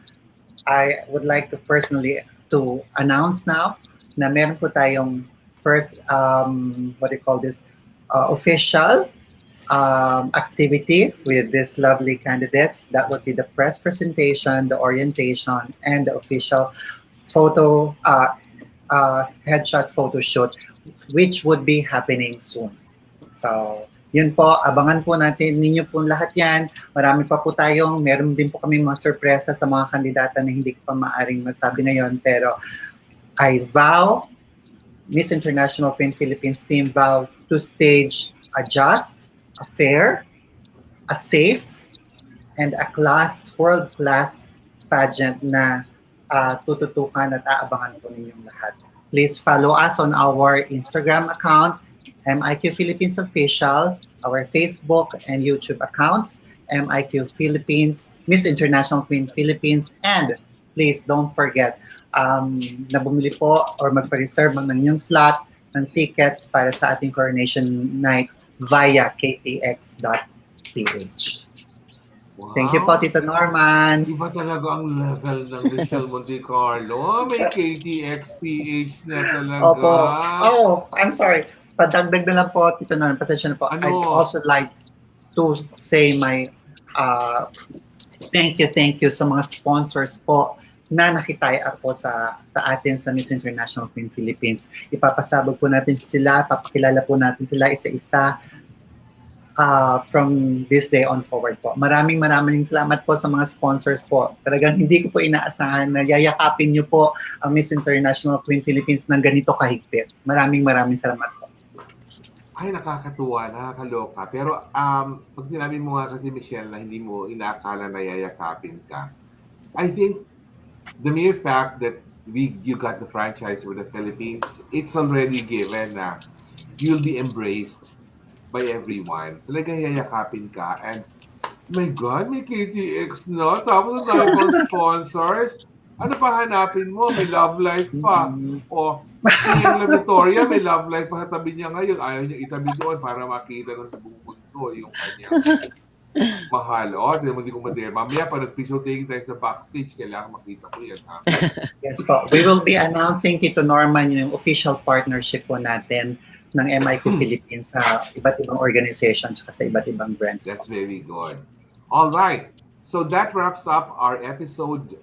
I would like to personally to announce now na meron po tayong first, what do you call this, official activity with these lovely candidates. That would be the press presentation, the orientation, and the official photo, headshot photo shoot, which would be happening soon. So, yun po, abangan po natin ninyo po lahat yan. Marami pa po tayong, meron din po kami mga sorpresa sa mga kandidata na hindi ko pa maaring masabi ngayon. Pero I vow, Miss International Queen Philippines team vow to stage a just, a fair, a safe, and a world-class pageant na tututukan at aabangan po ninyong lahat. Please follow us on our Instagram account, MIQ Philippines Official, our Facebook and YouTube accounts, MIQ Philippines, Miss International Queen Philippines, and please don't forget na bumili po or magpa-reserve ng inyong slot ng tickets para sa ating coronation night via ktx.ph. Wow. Thank you po, Tito Norman. Iba talaga ang level ng Michelle Montecarlo. May KTXPH na talaga. Opo. Oh, I'm sorry. Padagdag na lang po, Tito Norman. Pasensya na po. Ano? I'd also like to say my thank you sa mga sponsors po na nakitaya po sa atin sa Miss International Queen Philippines. Ipapasabog po natin sila, papakilala po natin sila isa-isa from this day on forward po. Maraming salamat po sa mga sponsors po. Talagang hindi ko po inaasahan na yayakapin niyo po ang Miss International Queen Philippines ng ganito kahigpit. Maraming salamat po. Ay, nakakatuwa, nakakaloka. Pero pag sinabi mo nga kasi, Michelle, na hindi mo inaakala na yayakapin ka, I think the mere fact that you got the franchise for the Philippines, it's already given na you'll be embraced by everyone. Talagang yayakapin ka. And, my God, may KTX na. Tapos ang dami pang sponsors. Ano pa hanapin mo? May love life pa. O, si Yeng Lavitoria, may love life pa katabi niya ngayon. Ayaw niya itabi doon para makita ng buong mundo yung kanyang mahal. O, hindi ko madaya. Mamaya, pa nag-piso taking tayo sa backstage, kailangan makita ko yan. Ha? Yes po. We will be announcing, Tito Norman, yung official partnership po natin ng MIQ Philippines sa iba't ibang organization at sa iba't ibang brands. That's very good. All right. So that wraps up our episode,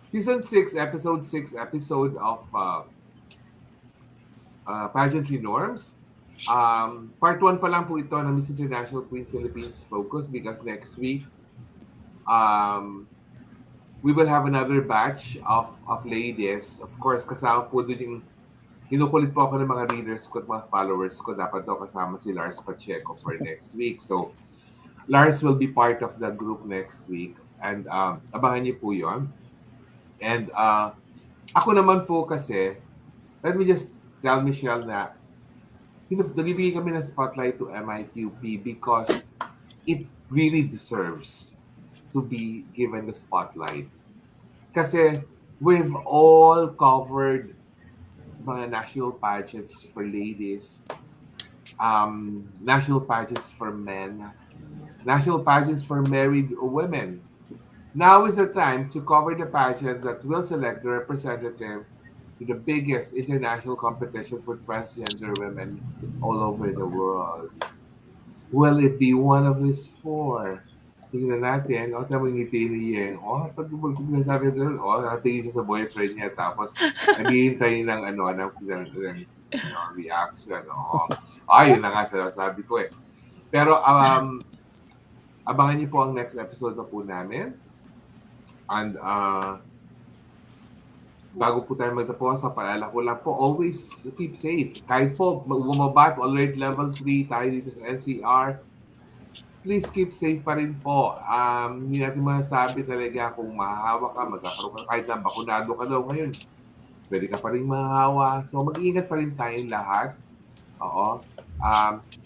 Season 6, Episode 6 episode of Pageantry Norms. Part 1 pa lang po ito ng Miss International Queen Philippines Focus because next week, we will have another batch of ladies. Of course, kasama po doon yung kinukulit po ako ng mga readers ko at mga followers ko. Dapat daw kasama si Lars Pacheco for next week. So, Lars will be part of the group next week. And abangan niyo po yun. And ako naman po kasi, let me just tell Michelle na nagbibigay kami ng spotlight to MIQP because it really deserves to be given the spotlight. Kasi we've all covered mga national pageants for ladies, national pageants for men, national pageants for married women. Now is the time to cover the pageant that will select the representative to the biggest international competition for transgender women all over the world. Will it be one of these four? Tingnan natin. O, tama yung ngiti ni Yeng. O, pag nasabi doon, nakatingin siya sa boyfriend niya. Tapos, naghihintay ng reaction. O, yun na nga sabi ko eh. Pero, Abangan niyo po ang next episode na po namin. And bago po tayo magtapos, paalala ko lang po, always keep safe. Kahit po bumaba to alert level 3 tayo dito sa NCR, please keep safe pa rin po. Hindi natin masasabi talaga kung mahahawa ka, magkakaroon ka, kahit na bakunado ka daw ngayon, pwede ka pa rin mahahawa. So mag-iingat pa rin tayong lahat. Oo.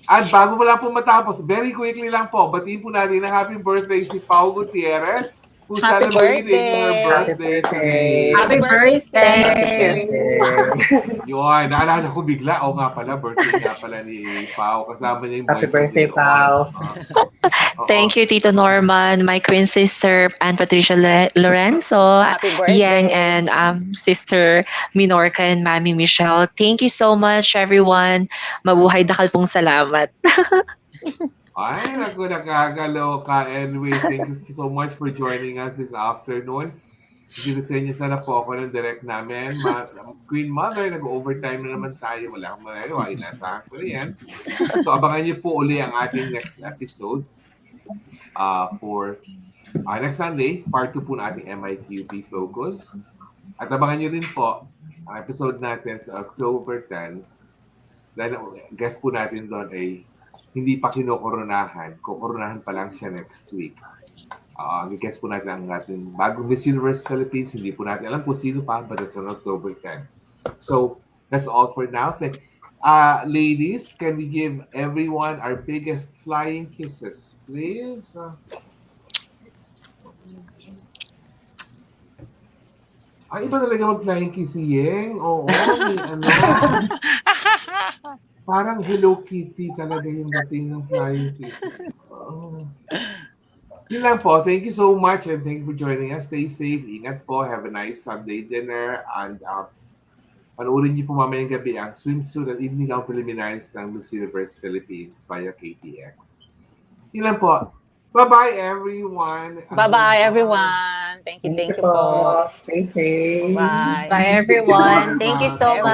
At bago mo lang po matapos, very quickly lang po, batiin po natin ang happy birthday si Pau Gutierrez, who's Happy celebrating her birthday! birthday today. Happy birthday! Yun, naalala ko bigla. Oo nga pala, birthday nga pala ni Pau. Kasama niya yung Happy boyfriend birthday, niya Pau. Oo. Thank you, Tito Norman, my queen sister, and Patricia Lorenzo, Happy birthday! Yeng, and sister Minorka and Mami Michelle. Thank you so much, everyone. Mabuhay dakal pong salamat. Ay, naku, nakakaloka. Anyway, thank you so much for joining us this afternoon. Sinisenyo sana po ako ng direct namin. Queen Mother, nag-overtime na naman tayo. Wala akong magawa. Inasahan ko na yan. So, abangan niyo po uli ang ating next episode for next Sunday, part 2 po ng ating MIQ Focus. At abangan niyo rin po ang episode natin sa October 10. Dahil guest po natin doon ay hindi pa kinokoronahan. Kokoronahan pa lang siya next week. Ang guest po natin ang ating bagong Miss Universe Philippines. Hindi po natin alam kung sino pa, but it's on October 10. So, that's all for now. Ladies, can we give everyone our biggest flying kisses, please? Iba talaga mag-flying kiss si Yeng. Oo, may ano. Parang Hello Kitty talaga yung dating ng flying kiss. Yun lang po. Thank you so much and thank you for joining us. Stay safe. Ingat po. Have a nice Sunday dinner. And panoorin niyo po mamayang gabi ang swimsuit at evening gown preliminaries ng Miss Universe Philippines via KTX. Yun lang po. Bye-bye, everyone. Bye-bye, everyone. Thank you po. Stay safe. Bye. Bye, everyone. Thank you so much.